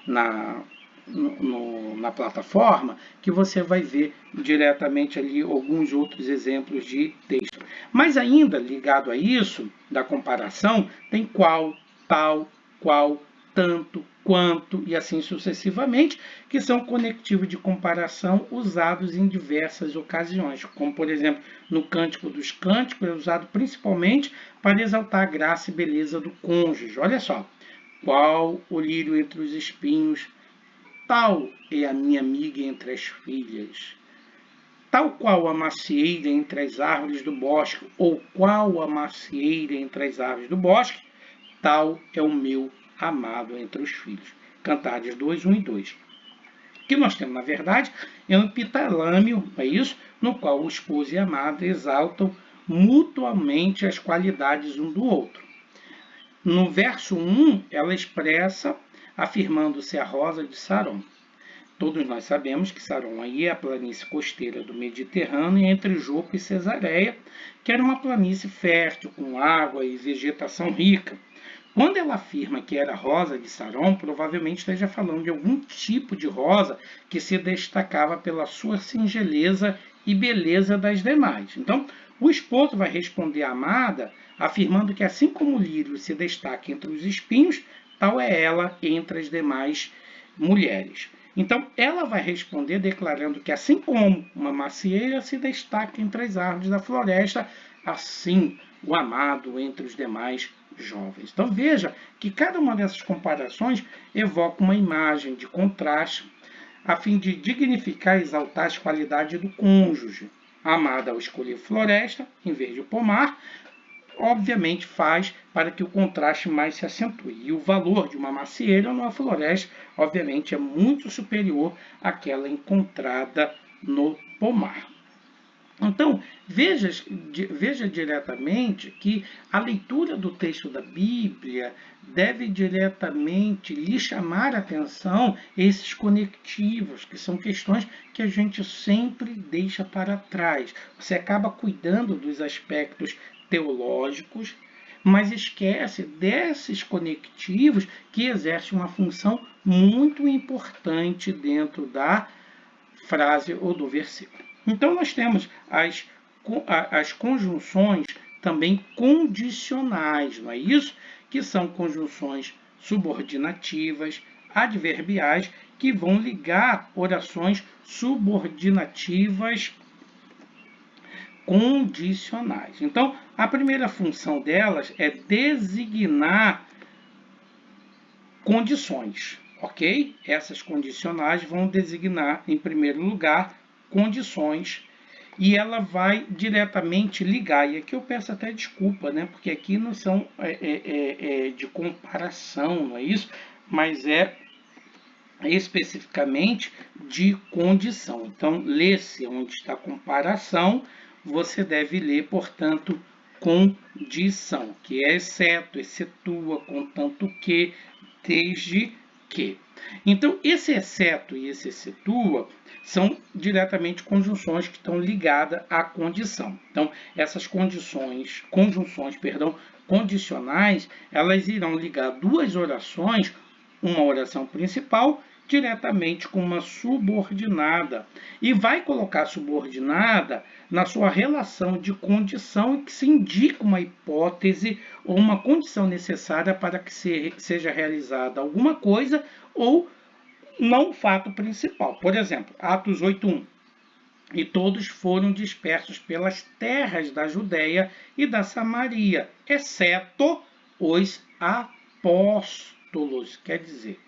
na plataforma, que você vai ver diretamente ali alguns outros exemplos de texto. Mas ainda ligado a isso, da comparação, tem qual, tal, qual, tanto, quanto e assim sucessivamente, que são conectivos de comparação usados em diversas ocasiões, como por exemplo no Cântico dos Cânticos, é usado principalmente para exaltar a graça e beleza do cônjuge. Olha só, qual o lírio entre os espinhos, tal é a minha amiga entre as filhas. Tal qual a macieira entre as árvores do bosque, ou qual a macieira entre as árvores do bosque, tal é o meu amado entre os filhos. Cantares 2, 1 e 2. O que nós temos, na verdade, é um epitalâmio, é isso? No qual o esposo e a amada exaltam mutuamente as qualidades um do outro. No verso 1, ela expressa afirmando ser a rosa de Saron. Todos nós sabemos que Saron aí é a planície costeira do Mediterrâneo entre Jope e Cesareia, que era uma planície fértil, com água e vegetação rica. Quando ela afirma que era rosa de Saron, provavelmente esteja falando de algum tipo de rosa que se destacava pela sua singeleza e beleza das demais. Então, o esposo vai responder à amada, afirmando que assim como o lírio se destaca entre os espinhos, tal é ela entre as demais mulheres. Então, ela vai responder declarando que, assim como uma macieira se destaca entre as árvores da floresta, assim o amado entre os demais jovens. Então, veja que cada uma dessas comparações evoca uma imagem de contraste, a fim de dignificar e exaltar as qualidades do cônjuge. A amada, ao escolher floresta em vez de pomar, obviamente faz para que o contraste mais se acentue. E o valor de uma macieira numa floresta, obviamente, é muito superior àquela encontrada no pomar. Então, veja diretamente que a leitura do texto da Bíblia deve diretamente lhe chamar a atenção esses conectivos, que são questões que a gente sempre deixa para trás. Você acaba cuidando dos aspectos teológicos, mas esquece desses conectivos que exercem uma função muito importante dentro da frase ou do versículo. Então, nós temos as conjunções também condicionais, não é isso? Que são conjunções subordinativas, adverbiais, que vão ligar orações subordinativas condicionais. Então, a primeira função delas é designar condições, ok? Essas condicionais vão designar, em primeiro lugar, condições, e ela vai diretamente ligar. E aqui eu peço até desculpa, né? Porque aqui não são de comparação, não é isso? Mas é especificamente de condição. Então, lê-se onde está comparação, você deve ler, portanto, condição, que é exceto, excetua, contanto que, desde que. Então, esse exceto e esse excetua são diretamente conjunções que estão ligadas à condição. Então, essas conjunções condicionais, elas irão ligar duas orações, uma oração principal diretamente com uma subordinada e vai colocar a subordinada na sua relação de condição que se indica uma hipótese ou uma condição necessária para que seja realizada alguma coisa ou não o fato principal. Por exemplo, Atos 8:1. E todos foram dispersos pelas terras da Judéia e da Samaria, exceto os apóstolos. Quer dizer,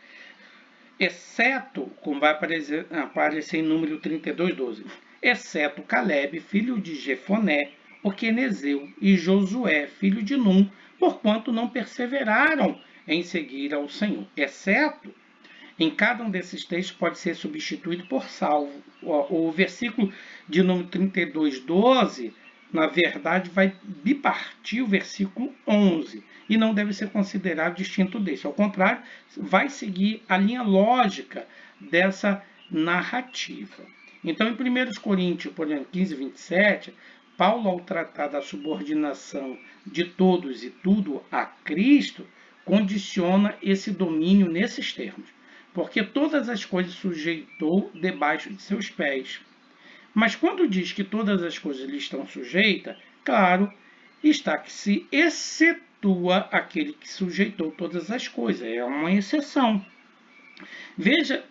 exceto, como vai aparecer em número 32:12, exceto Caleb, filho de Jefoné, o quenezeu, e Josué, filho de Num, porquanto não perseveraram em seguir ao Senhor. Exceto, em cada um desses textos pode ser substituído por salvo. O versículo de número 32:12, na verdade, vai bipartir o versículo 11 e não deve ser considerado distinto desse. Ao contrário, vai seguir a linha lógica dessa narrativa. Então, em 1 Coríntios, por exemplo, 15:27, Paulo, ao tratar da subordinação de todos e tudo a Cristo, condiciona esse domínio nesses termos. Porque todas as coisas sujeitou debaixo de seus pés. Mas quando diz que todas as coisas lhe estão sujeitas, claro, está que se excetua aquele que sujeitou todas as coisas. É uma exceção. Veja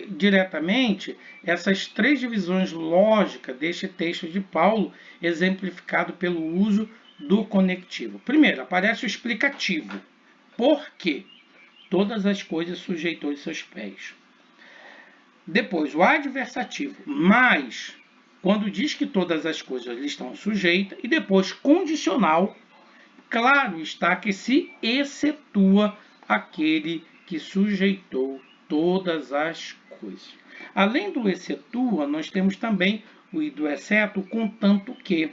diretamente essas três divisões lógicas deste texto de Paulo, exemplificado pelo uso do conectivo. Primeiro, aparece o explicativo. Por quê? Todas as coisas sujeitou de seus pés. Depois, o adversativo, mas, quando diz que todas as coisas lhe estão sujeitas, e depois, condicional, claro está que se excetua aquele que sujeitou todas as coisas. Além do excetua, nós temos também o e do exceto, contanto que.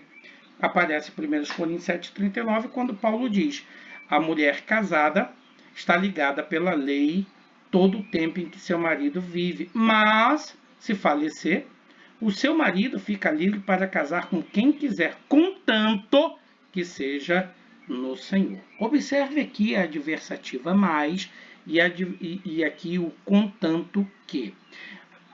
aparece em 1 Coríntios 7,39, quando Paulo diz: a mulher casada está ligada pela lei todo o tempo em que seu marido vive, mas, se falecer, o seu marido fica livre para casar com quem quiser, contanto que seja no Senhor. Observe aqui a adversativa mais e aqui o contanto que.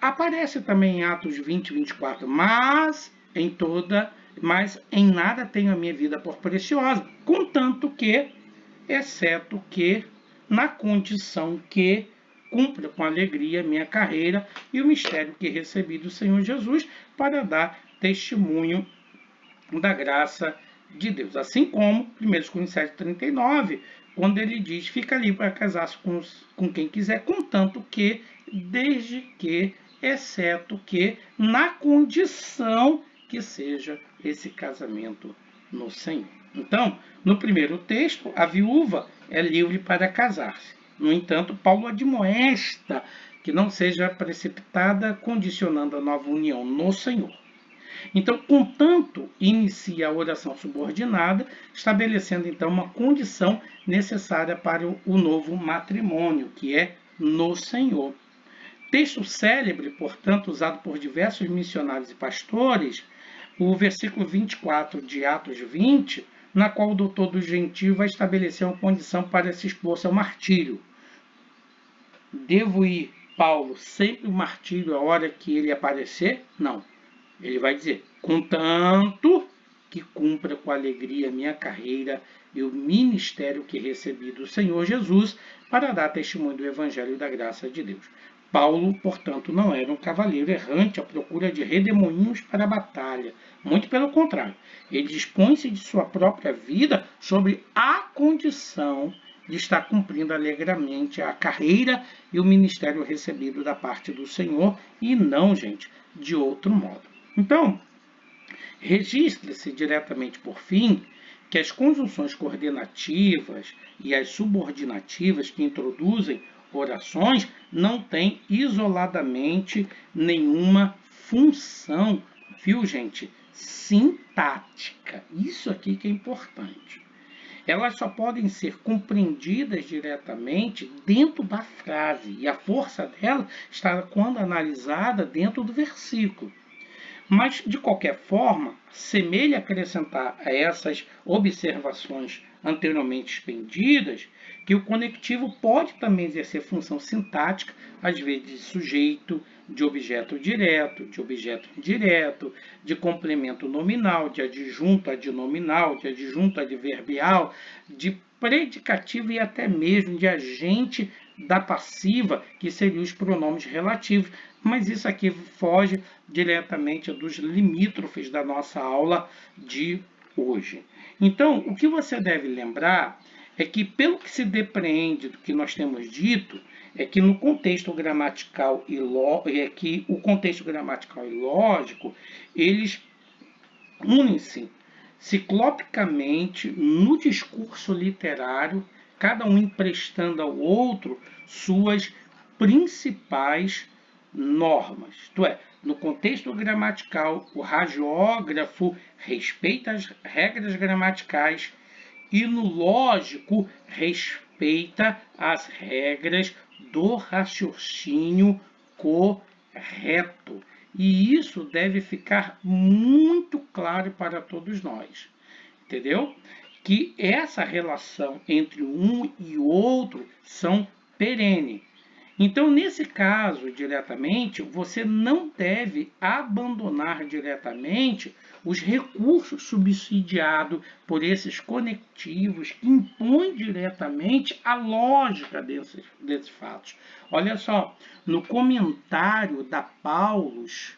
Aparece também em Atos 20, 24, mas em nada tenho a minha vida por preciosa, contanto que, exceto que, na condição que cumpra com alegria minha carreira e o mistério que recebi do Senhor Jesus para dar testemunho da graça de Deus. Assim como 1 Coríntios 7,39, quando ele diz: fica livre para casar-se com quem quiser, contanto que, desde que, exceto que, na condição que seja esse casamento no Senhor. Então, no primeiro texto, a viúva é livre para casar-se. No entanto, Paulo admoesta que não seja precipitada, condicionando a nova união no Senhor. Então, contanto, inicia a oração subordinada, estabelecendo então uma condição necessária para o novo matrimônio, que é no Senhor. Texto célebre, portanto, usado por diversos missionários e pastores, o versículo 24 de Atos 20, na qual o doutor do gentio vai estabelecer uma condição para se expor ao martírio. Devo ir, Paulo, sempre o martírio a hora que ele aparecer? Não. Ele vai dizer: contanto que cumpra com alegria a minha carreira e o ministério que recebi do Senhor Jesus para dar testemunho do Evangelho e da graça de Deus. Paulo, portanto, não era um cavaleiro errante à procura de redemoinhos para a batalha. Muito pelo contrário, ele dispõe-se de sua própria vida sobre a condição de estar cumprindo alegremente a carreira e o ministério recebido da parte do Senhor, e não, gente, de outro modo. Então, registre-se diretamente, por fim, que as conjunções coordenativas e as subordinativas que introduzem orações não têm isoladamente nenhuma função, viu, gente? Sintática. Isso aqui que é importante. Elas só podem ser compreendidas diretamente dentro da frase, e a força dela está quando analisada dentro do versículo. Mas, de qualquer forma, semelha acrescentar a essas observações anteriormente expendidas que o conectivo pode também exercer função sintática, às vezes de sujeito, de objeto direto, de objeto indireto, de complemento nominal, de adjunto adnominal, de adjunto adverbial, de predicativo e até mesmo de agente da passiva, que seriam os pronomes relativos, mas isso aqui foge diretamente dos limítrofes da nossa aula de hoje. Então, o que você deve lembrar é que, pelo que se depreende do que nós temos dito, é que no contexto gramatical e lógico, eles unem-se ciclopicamente no discurso literário, cada um emprestando ao outro suas principais normas. Isto é, no contexto gramatical, o hagiógrafo respeita as regras gramaticais e no lógico respeita as regras do raciocínio correto. E isso deve ficar muito claro para todos nós. Entendeu? Que essa relação entre um e outro são perene. Então, nesse caso, diretamente, você não deve abandonar diretamente os recursos subsidiados por esses conectivos que impõem diretamente a lógica desses fatos. Olha só, no comentário da Paulus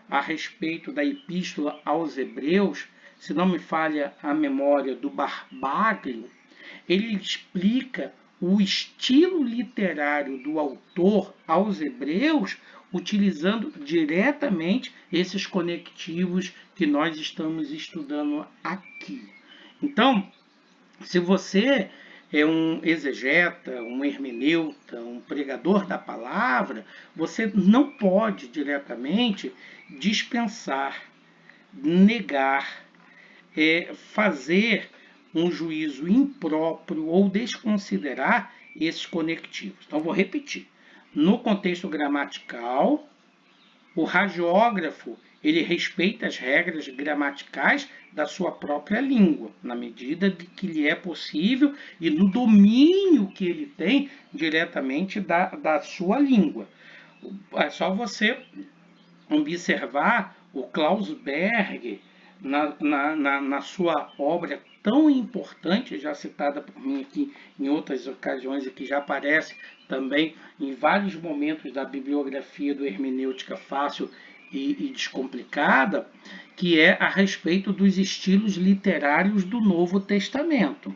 a respeito da Epístola aos Hebreus, se não me falha a memória do Barbaglio, ele explica o estilo literário do autor aos Hebreus, utilizando diretamente esses conectivos que nós estamos estudando aqui. Então, se você é um exegeta, um hermeneuta, um pregador da palavra, você não pode diretamente dispensar, negar, fazer um juízo impróprio ou desconsiderar esses conectivos. Então, vou repetir. No contexto gramatical, o radiógrafo ele respeita as regras gramaticais da sua própria língua, na medida de que lhe é possível e no domínio que ele tem diretamente da sua língua. É só você observar o Klaus Berger na sua obra tão importante, já citada por mim aqui em outras ocasiões e que já aparece também em vários momentos da bibliografia do Hermenêutica Fácil e Descomplicada, que é a respeito dos estilos literários do Novo Testamento.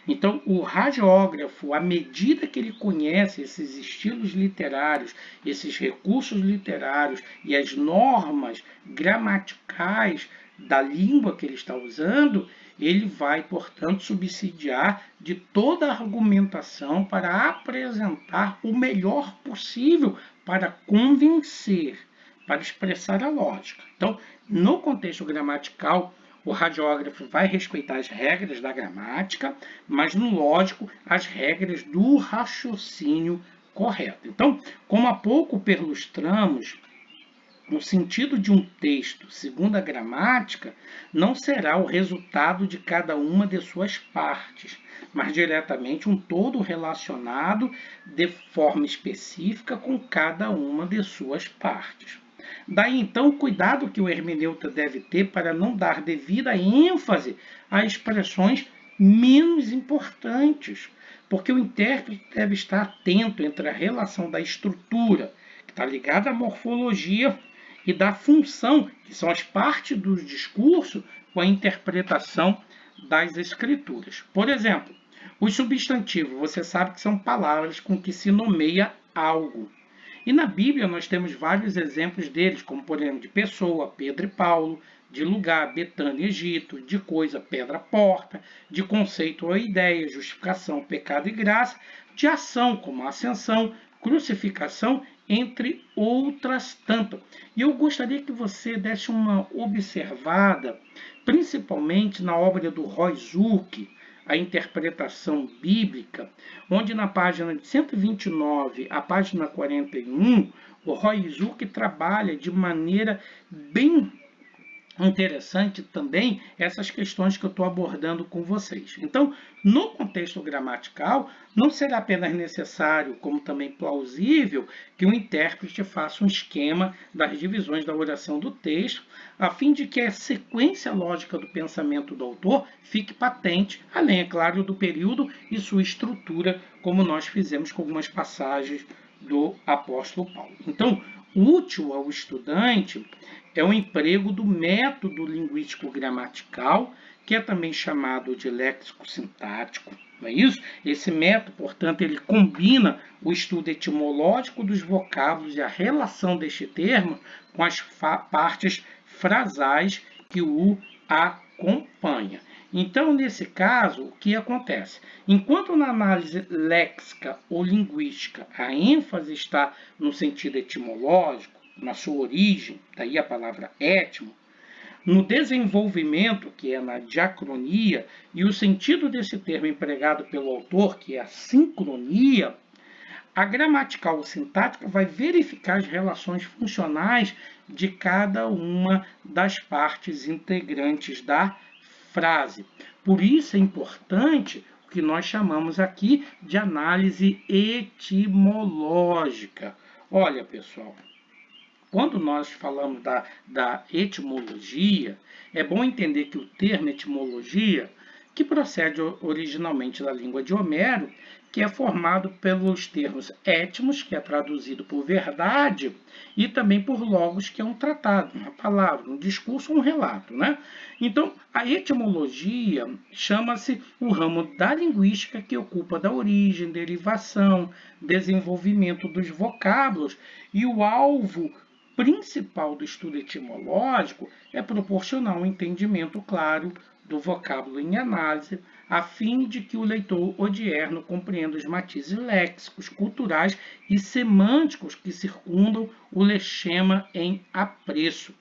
Então, o radiógrafo, à medida que ele conhece esses estilos literários, esses recursos literários e as normas gramaticais da língua que ele está usando, ele vai, portanto, subsidiar de toda a argumentação para apresentar o melhor possível para convencer, para expressar a lógica. Então, no contexto gramatical, o radiógrafo vai respeitar as regras da gramática, mas no lógico, as regras do raciocínio correto. Então, como há pouco perlustramos, no sentido de um texto, segundo a gramática, não será o resultado de cada uma de suas partes, mas diretamente um todo relacionado de forma específica com cada uma de suas partes. Daí então o cuidado que o hermeneuta deve ter para não dar devida ênfase a expressões menos importantes, porque o intérprete deve estar atento entre a relação da estrutura, que está ligada à morfologia, e da função, que são as partes do discurso, com a interpretação das escrituras. Por exemplo, os substantivos, você sabe que são palavras com que se nomeia algo. E na Bíblia nós temos vários exemplos deles, como por exemplo de pessoa, Pedro e Paulo, de lugar, Betânia, Egito, de coisa, pedra, porta, de conceito ou ideia, justificação, pecado e graça, de ação, como ascensão, crucificação, entre outras tantas. E eu gostaria que você desse uma observada, principalmente na obra do Roy Zuck, a interpretação bíblica, onde na página de 129 à página 41, o Roy Zuck trabalha de maneira bem interessante também essas questões que eu estou abordando com vocês. Então, no contexto gramatical, não será apenas necessário, como também plausível, que o intérprete faça um esquema das divisões da oração do texto, a fim de que a sequência lógica do pensamento do autor fique patente, além, é claro, do período e sua estrutura, como nós fizemos com algumas passagens do apóstolo Paulo. Então, útil ao estudante é o emprego do método linguístico gramatical, que é também chamado de léxico sintático, não é isso? Esse método, portanto, ele combina o estudo etimológico dos vocábulos e a relação deste termo com as partes frasais que o acompanha. Então, nesse caso, o que acontece? Enquanto na análise léxica ou linguística a ênfase está no sentido etimológico, na sua origem, daí a palavra étimo, no desenvolvimento, que é na diacronia, e o sentido desse termo empregado pelo autor, que é a sincronia, a gramatical ou sintática vai verificar as relações funcionais de cada uma das partes integrantes da frase. Por isso é importante o que nós chamamos aqui de análise etimológica. Olha, pessoal, quando nós falamos da etimologia, é bom entender que o termo etimologia, que procede originalmente da língua de Homero, que é formado pelos termos étimos, que é traduzido por verdade, e também por logos, que é um tratado, uma palavra, um discurso, um relato, né? Então, a etimologia chama-se o ramo da linguística que ocupa da origem, derivação, desenvolvimento dos vocábulos, e o alvo principal do estudo etimológico é proporcionar um entendimento claro do vocábulo em análise, a fim de que o leitor odierno compreenda os matizes léxicos, culturais e semânticos que circundam o lexema em apreço.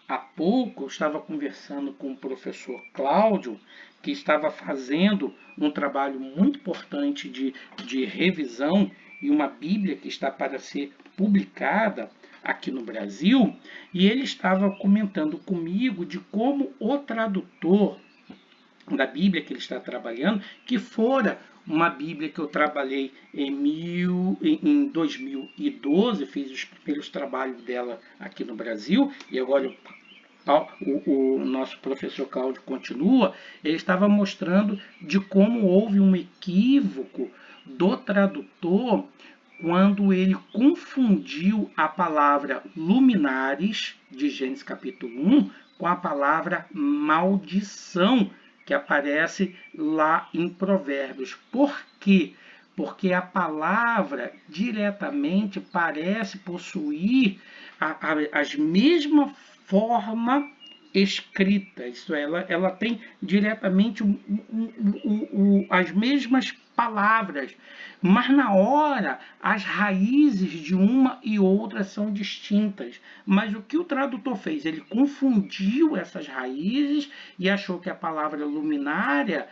Há pouco eu estava conversando com o professor Cláudio, que estava fazendo um trabalho muito importante de revisão e uma Bíblia que está para ser publicada aqui no Brasil, e ele estava comentando comigo de como o tradutor da Bíblia que ele está trabalhando, que fora uma Bíblia que eu trabalhei em 2012, fiz os primeiros trabalhos dela aqui no Brasil, e agora o nosso professor Cláudio continua, ele estava mostrando de como houve um equívoco do tradutor quando ele confundiu a palavra luminares, de Gênesis capítulo 1, com a palavra maldição, que aparece lá em Provérbios. Por quê? Porque a palavra diretamente parece possuir as mesmas forma escrita, isso é, ela tem diretamente as mesmas palavras, mas na hora as raízes de uma e outra são distintas. Mas o que o tradutor fez? Ele confundiu essas raízes e achou que a palavra luminária,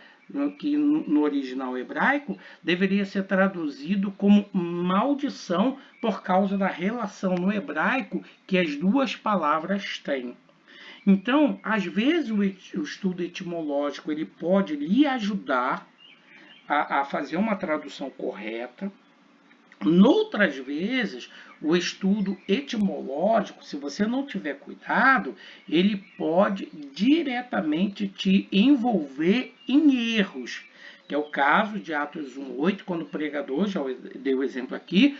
que no original hebraico, deveria ser traduzido como maldição por causa da relação no hebraico que as duas palavras têm. Então, às vezes o estudo etimológico ele pode lhe ajudar a fazer uma tradução correta. Noutras vezes, o estudo etimológico, se você não tiver cuidado, ele pode diretamente te envolver em erros, que é o caso de Atos 1:8, quando o pregador, já dei o exemplo aqui,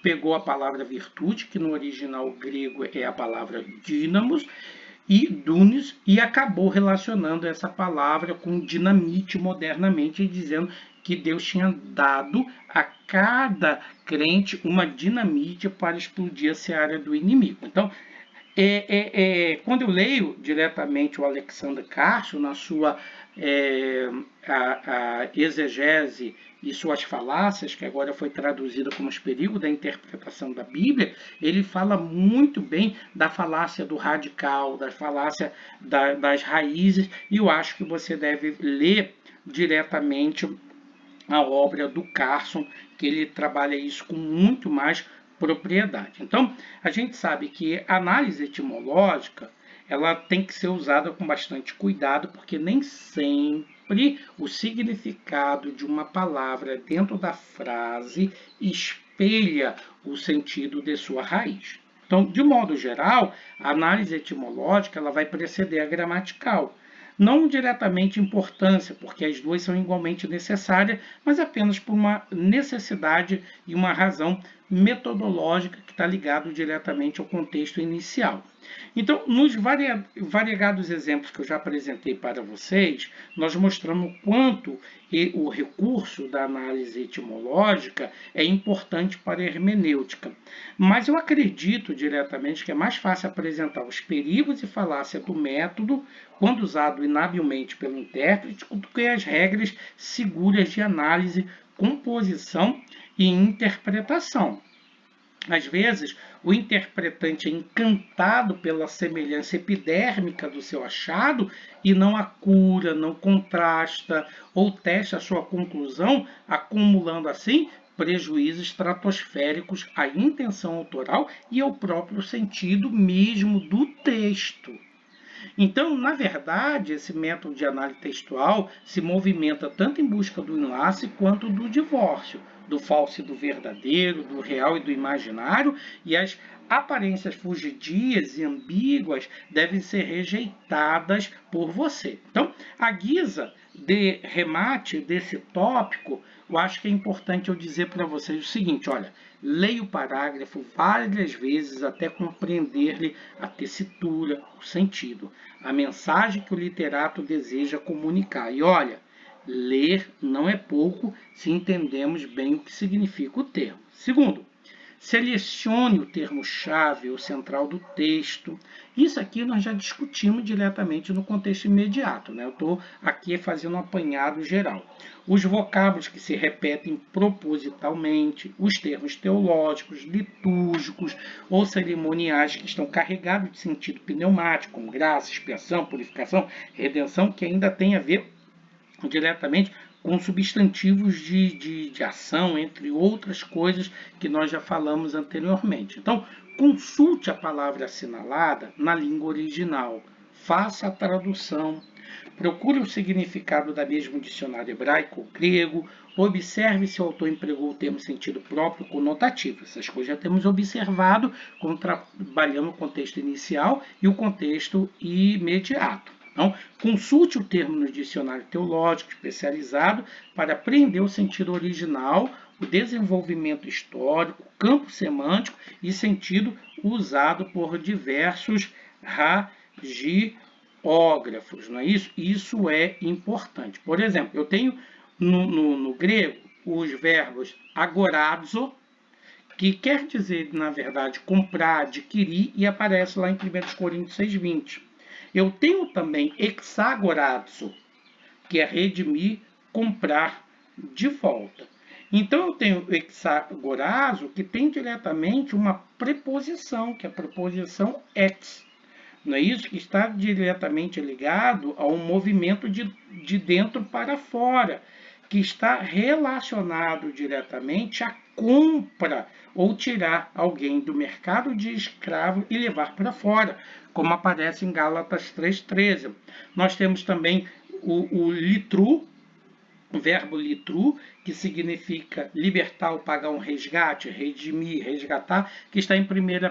pegou a palavra virtude, que no original grego é a palavra dínamos, e dunamis, e acabou relacionando essa palavra com dinamite modernamente, dizendo que Deus tinha dado a cada crente uma dinamite para explodir a seara do inimigo. Então, quando eu leio diretamente o Alexander Carswell na sua a exegese e suas falácias, que agora foi traduzida como os perigos da interpretação da Bíblia, ele fala muito bem da falácia do radical, da falácia das raízes, e eu acho que você deve ler diretamente a obra do Carson, que ele trabalha isso com muito mais propriedade. Então, a gente sabe que a análise etimológica ela tem que ser usada com bastante cuidado, porque nem sempre o significado de uma palavra dentro da frase espelha o sentido de sua raiz. Então, de modo geral, a análise etimológica ela vai preceder a gramatical. Não diretamente importância, porque as duas são igualmente necessárias, mas apenas por uma necessidade e uma razão metodológica que está ligado diretamente ao contexto inicial. Então, nos variegados exemplos que eu já apresentei para vocês, nós mostramos o quanto o recurso da análise etimológica é importante para a hermenêutica. Mas eu acredito diretamente que é mais fácil apresentar os perigos e falácia do método, quando usado inabilmente pelo intérprete, do que as regras seguras de análise, composição e interpretação. Às vezes, o interpretante é encantado pela semelhança epidérmica do seu achado e não a cura, não contrasta ou testa a sua conclusão, acumulando assim prejuízos estratosféricos à intenção autoral e ao próprio sentido mesmo do texto. Então, na verdade, esse método de análise textual se movimenta tanto em busca do enlace quanto do divórcio, do falso e do verdadeiro, do real e do imaginário, e as aparências fugidias e ambíguas devem ser rejeitadas por você. Então, a guisa de remate desse tópico, eu acho que é importante eu dizer para vocês o seguinte, olha, leia o parágrafo várias vezes até compreender-lhe a tessitura, o sentido, a mensagem que o literato deseja comunicar. E olha, ler não é pouco se entendemos bem o que significa o termo. Segundo, selecione o termo-chave ou central do texto. Isso aqui nós já discutimos diretamente no contexto imediato, né? Eu estou aqui fazendo um apanhado geral. Os vocábulos que se repetem propositalmente, os termos teológicos, litúrgicos ou cerimoniais que estão carregados de sentido pneumático, como graça, expiação, purificação, redenção, que ainda tem a ver diretamente com substantivos de ação, entre outras coisas que nós já falamos anteriormente. Então, consulte a palavra assinalada na língua original, faça a tradução, procure o significado da mesma dicionário hebraico ou grego, observe se o autor empregou o termo sentido próprio conotativo. Essas coisas já temos observado quando trabalhamos o contexto inicial e o contexto imediato. Então, consulte o termo no dicionário teológico especializado para aprender o sentido original, o desenvolvimento histórico, campo semântico e sentido usado por diversos hagiógrafos, não é isso? Isso é importante. Por exemplo, eu tenho no grego os verbos agorazo, que quer dizer, na verdade, comprar, adquirir, e aparece lá em 1 Coríntios 6,20. Eu tenho também exagorazo, que é redimir, comprar de volta. Então, eu tenho exagorazo, que tem diretamente uma preposição, que é a preposição ex. Não é isso? Que está diretamente ligado a um movimento de dentro para fora, que está relacionado diretamente à compra ou tirar alguém do mercado de escravo e levar para fora, como aparece em Gálatas 3,13. Nós temos também o litru, o verbo litru, que significa libertar ou pagar um resgate, redimir, resgatar, que está em 1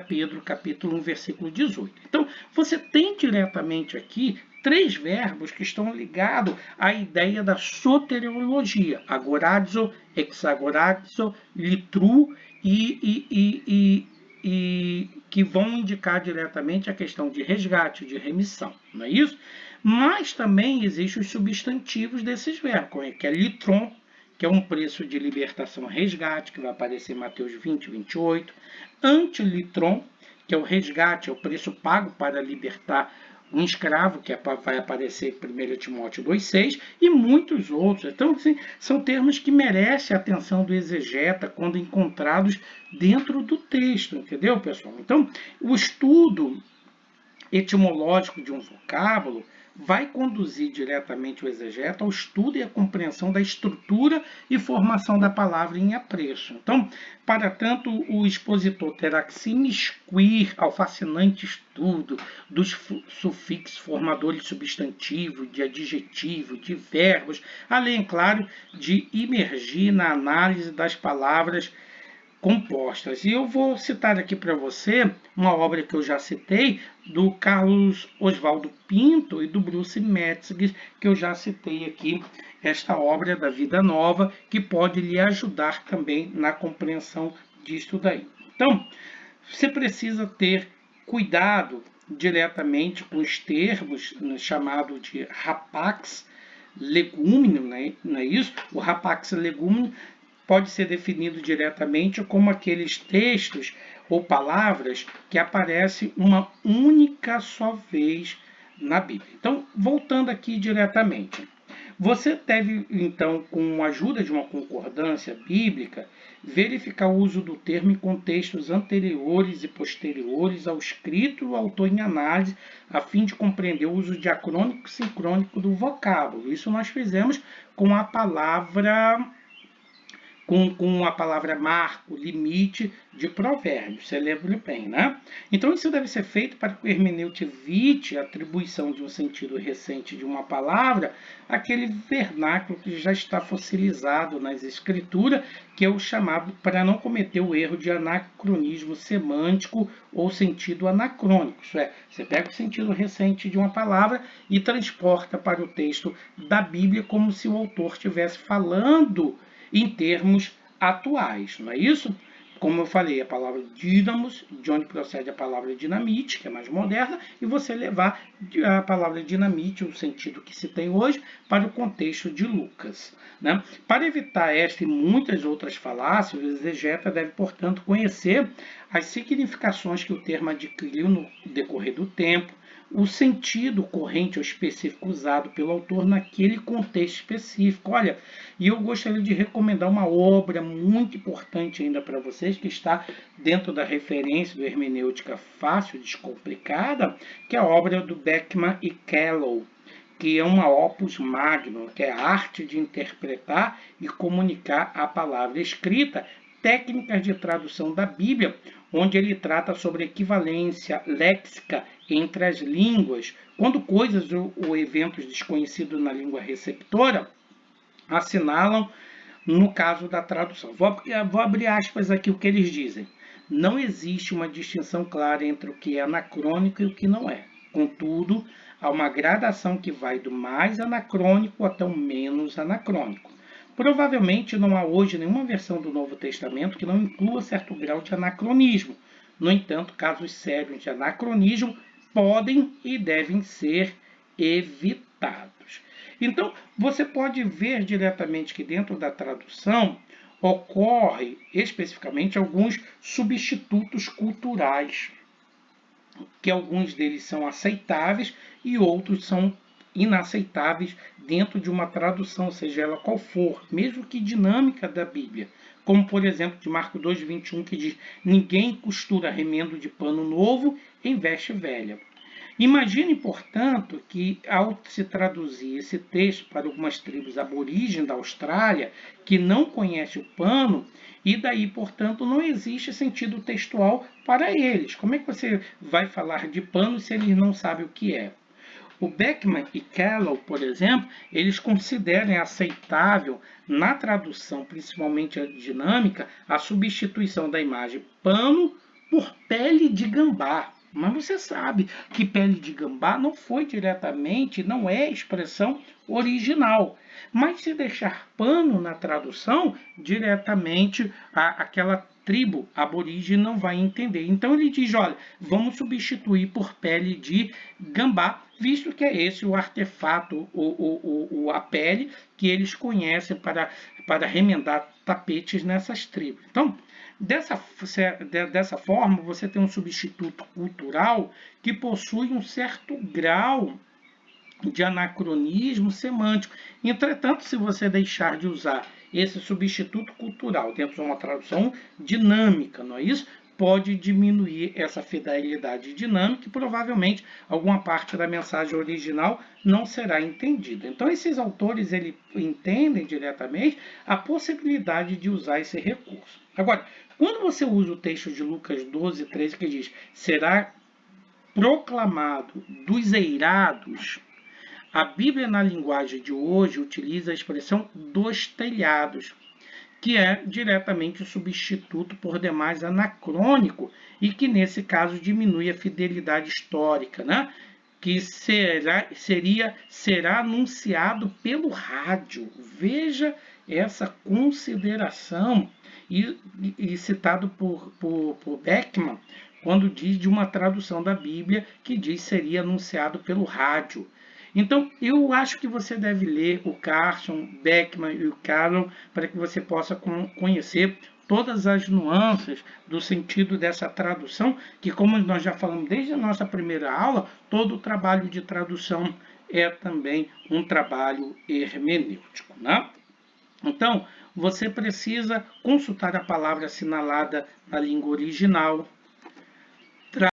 Pedro, capítulo 1, versículo 18. Então, você tem diretamente aqui 3 verbos que estão ligados à ideia da soteriologia: agorazo, exagorazo, litru, e que vão indicar diretamente a questão de resgate, de remissão, não é isso? Mas também existem os substantivos desses verbos, que é litron, que é um preço de libertação, resgate, que vai aparecer em Mateus 20, 28. Antilitron, que é o resgate, é o preço pago para libertar um escravo, que vai aparecer em 1 Timóteo 2,6, e muitos outros. Então, assim, são termos que merecem a atenção do exegeta quando encontrados dentro do texto, entendeu, pessoal? Então, o estudo etimológico de um vocábulo vai conduzir diretamente o exegeta ao estudo e à compreensão da estrutura e formação da palavra em apreço. Então, para tanto, o expositor terá que se imiscuir ao fascinante estudo dos sufixos formadores de substantivo, de adjetivo, de verbos, além, claro, de imergir na análise das palavras compostas. E eu vou citar aqui para você uma obra que eu já citei, do Carlos Oswaldo Pinto e do Bruce Metzger, que eu já citei aqui, esta obra da Vida Nova, que pode lhe ajudar também na compreensão disso daí. Então, você precisa ter cuidado diretamente com os termos chamados de rapax legúmeno, não é isso? O rapax legúmeno pode ser definido diretamente como aqueles textos ou palavras que aparecem uma única só vez na Bíblia. Então, voltando aqui diretamente, você deve, então, com a ajuda de uma concordância bíblica, verificar o uso do termo em contextos anteriores e posteriores ao escrito do autor em análise, a fim de compreender o uso diacrônico e sincrônico do vocábulo. Isso nós fizemos com a palavra marco, limite de Provérbios. Você lembra bem, né? Então, isso deve ser feito para que o hermeneuta evite a atribuição de um sentido recente de uma palavra àquele vernáculo que já está fossilizado nas escrituras, que é o chamado, para não cometer o erro de anacronismo semântico ou sentido anacrônico. Isso é, você pega o sentido recente de uma palavra e transporta para o texto da Bíblia como se o autor estivesse falando em termos atuais, não é isso? como eu falei, a palavra dínamos, de onde procede a palavra dinamite, que é mais moderna, e você levar a palavra dinamite, o sentido que se tem hoje, para o contexto de Lucas. Né? Para evitar esta e muitas outras falácias, o exegeta deve, portanto, conhecer as significações que o termo adquiriu no decorrer do tempo, o sentido corrente ou específico usado pelo autor naquele contexto específico. Olha, e eu gostaria de recomendar uma obra muito importante ainda para vocês, que está dentro da referência do Hermenêutica Fácil e Descomplicada, que é a obra do Beckman e Kellogg, que é uma opus magnum, que é a arte de interpretar e comunicar a palavra escrita, técnicas de tradução da Bíblia, onde ele trata sobre equivalência léxica entre as línguas, quando coisas ou eventos desconhecidos na língua receptora assinalam no caso da tradução. Vou abrir aspas aqui o que eles dizem. Não existe uma distinção clara entre o que é anacrônico e o que não é. Contudo, há uma gradação que vai do mais anacrônico até o menos anacrônico. Provavelmente não há hoje nenhuma versão do Novo Testamento que não inclua certo grau de anacronismo. No entanto, casos sérios de anacronismo podem e devem ser evitados. Então, você pode ver diretamente que dentro da tradução ocorre especificamente alguns substitutos culturais, que alguns deles são aceitáveis e outros são inaceitáveis dentro de uma tradução, seja ela qual for, mesmo que dinâmica da Bíblia. Como, por exemplo, de Marcos 2:21, que diz: ninguém costura remendo de pano novo em veste velha. Imagine, portanto, que ao se traduzir esse texto para algumas tribos aborígenes da Austrália, que não conhecem o pano, e daí, portanto, não existe sentido textual para eles. Como é que você vai falar de pano se eles não sabem o que é? O Beckman e Kellogg, por exemplo, eles consideram aceitável na tradução, principalmente a dinâmica, a substituição da imagem pano por pele de gambá. Mas você sabe que pele de gambá não foi diretamente, não é expressão original. Mas se deixar pano na tradução, diretamente aquela tribo aborígene não vai entender. Então ele diz, olha, vamos substituir por pele de gambá, visto que é esse o artefato, a pele que eles conhecem para remendar tapetes nessas tribos. Então, dessa forma, você tem um substituto cultural que possui um certo grau de anacronismo semântico. Entretanto, se você deixar de usar esse substituto cultural dentro de uma tradução dinâmica, não é isso? Pode diminuir essa fidelidade dinâmica e provavelmente alguma parte da mensagem original não será entendida. Então, esses autores entendem diretamente a possibilidade de usar esse recurso. Agora, quando você usa o texto de Lucas 12:13, que diz: será proclamado dos eirados, a Bíblia, na linguagem de hoje, utiliza a expressão dos telhados, que é diretamente o substituto por demais anacrônico e que, nesse caso, diminui a fidelidade histórica, né? Que será anunciado pelo rádio. Veja essa consideração e citado por Beckman, quando diz de uma tradução da Bíblia que diz seria anunciado pelo rádio. Então, eu acho que você deve ler o Carson, Beckman e o Callum para que você possa conhecer todas as nuances do sentido dessa tradução, que, como nós já falamos desde a nossa primeira aula, todo o trabalho de tradução é também um trabalho hermenêutico, né? Então, você precisa consultar a palavra assinalada na língua original,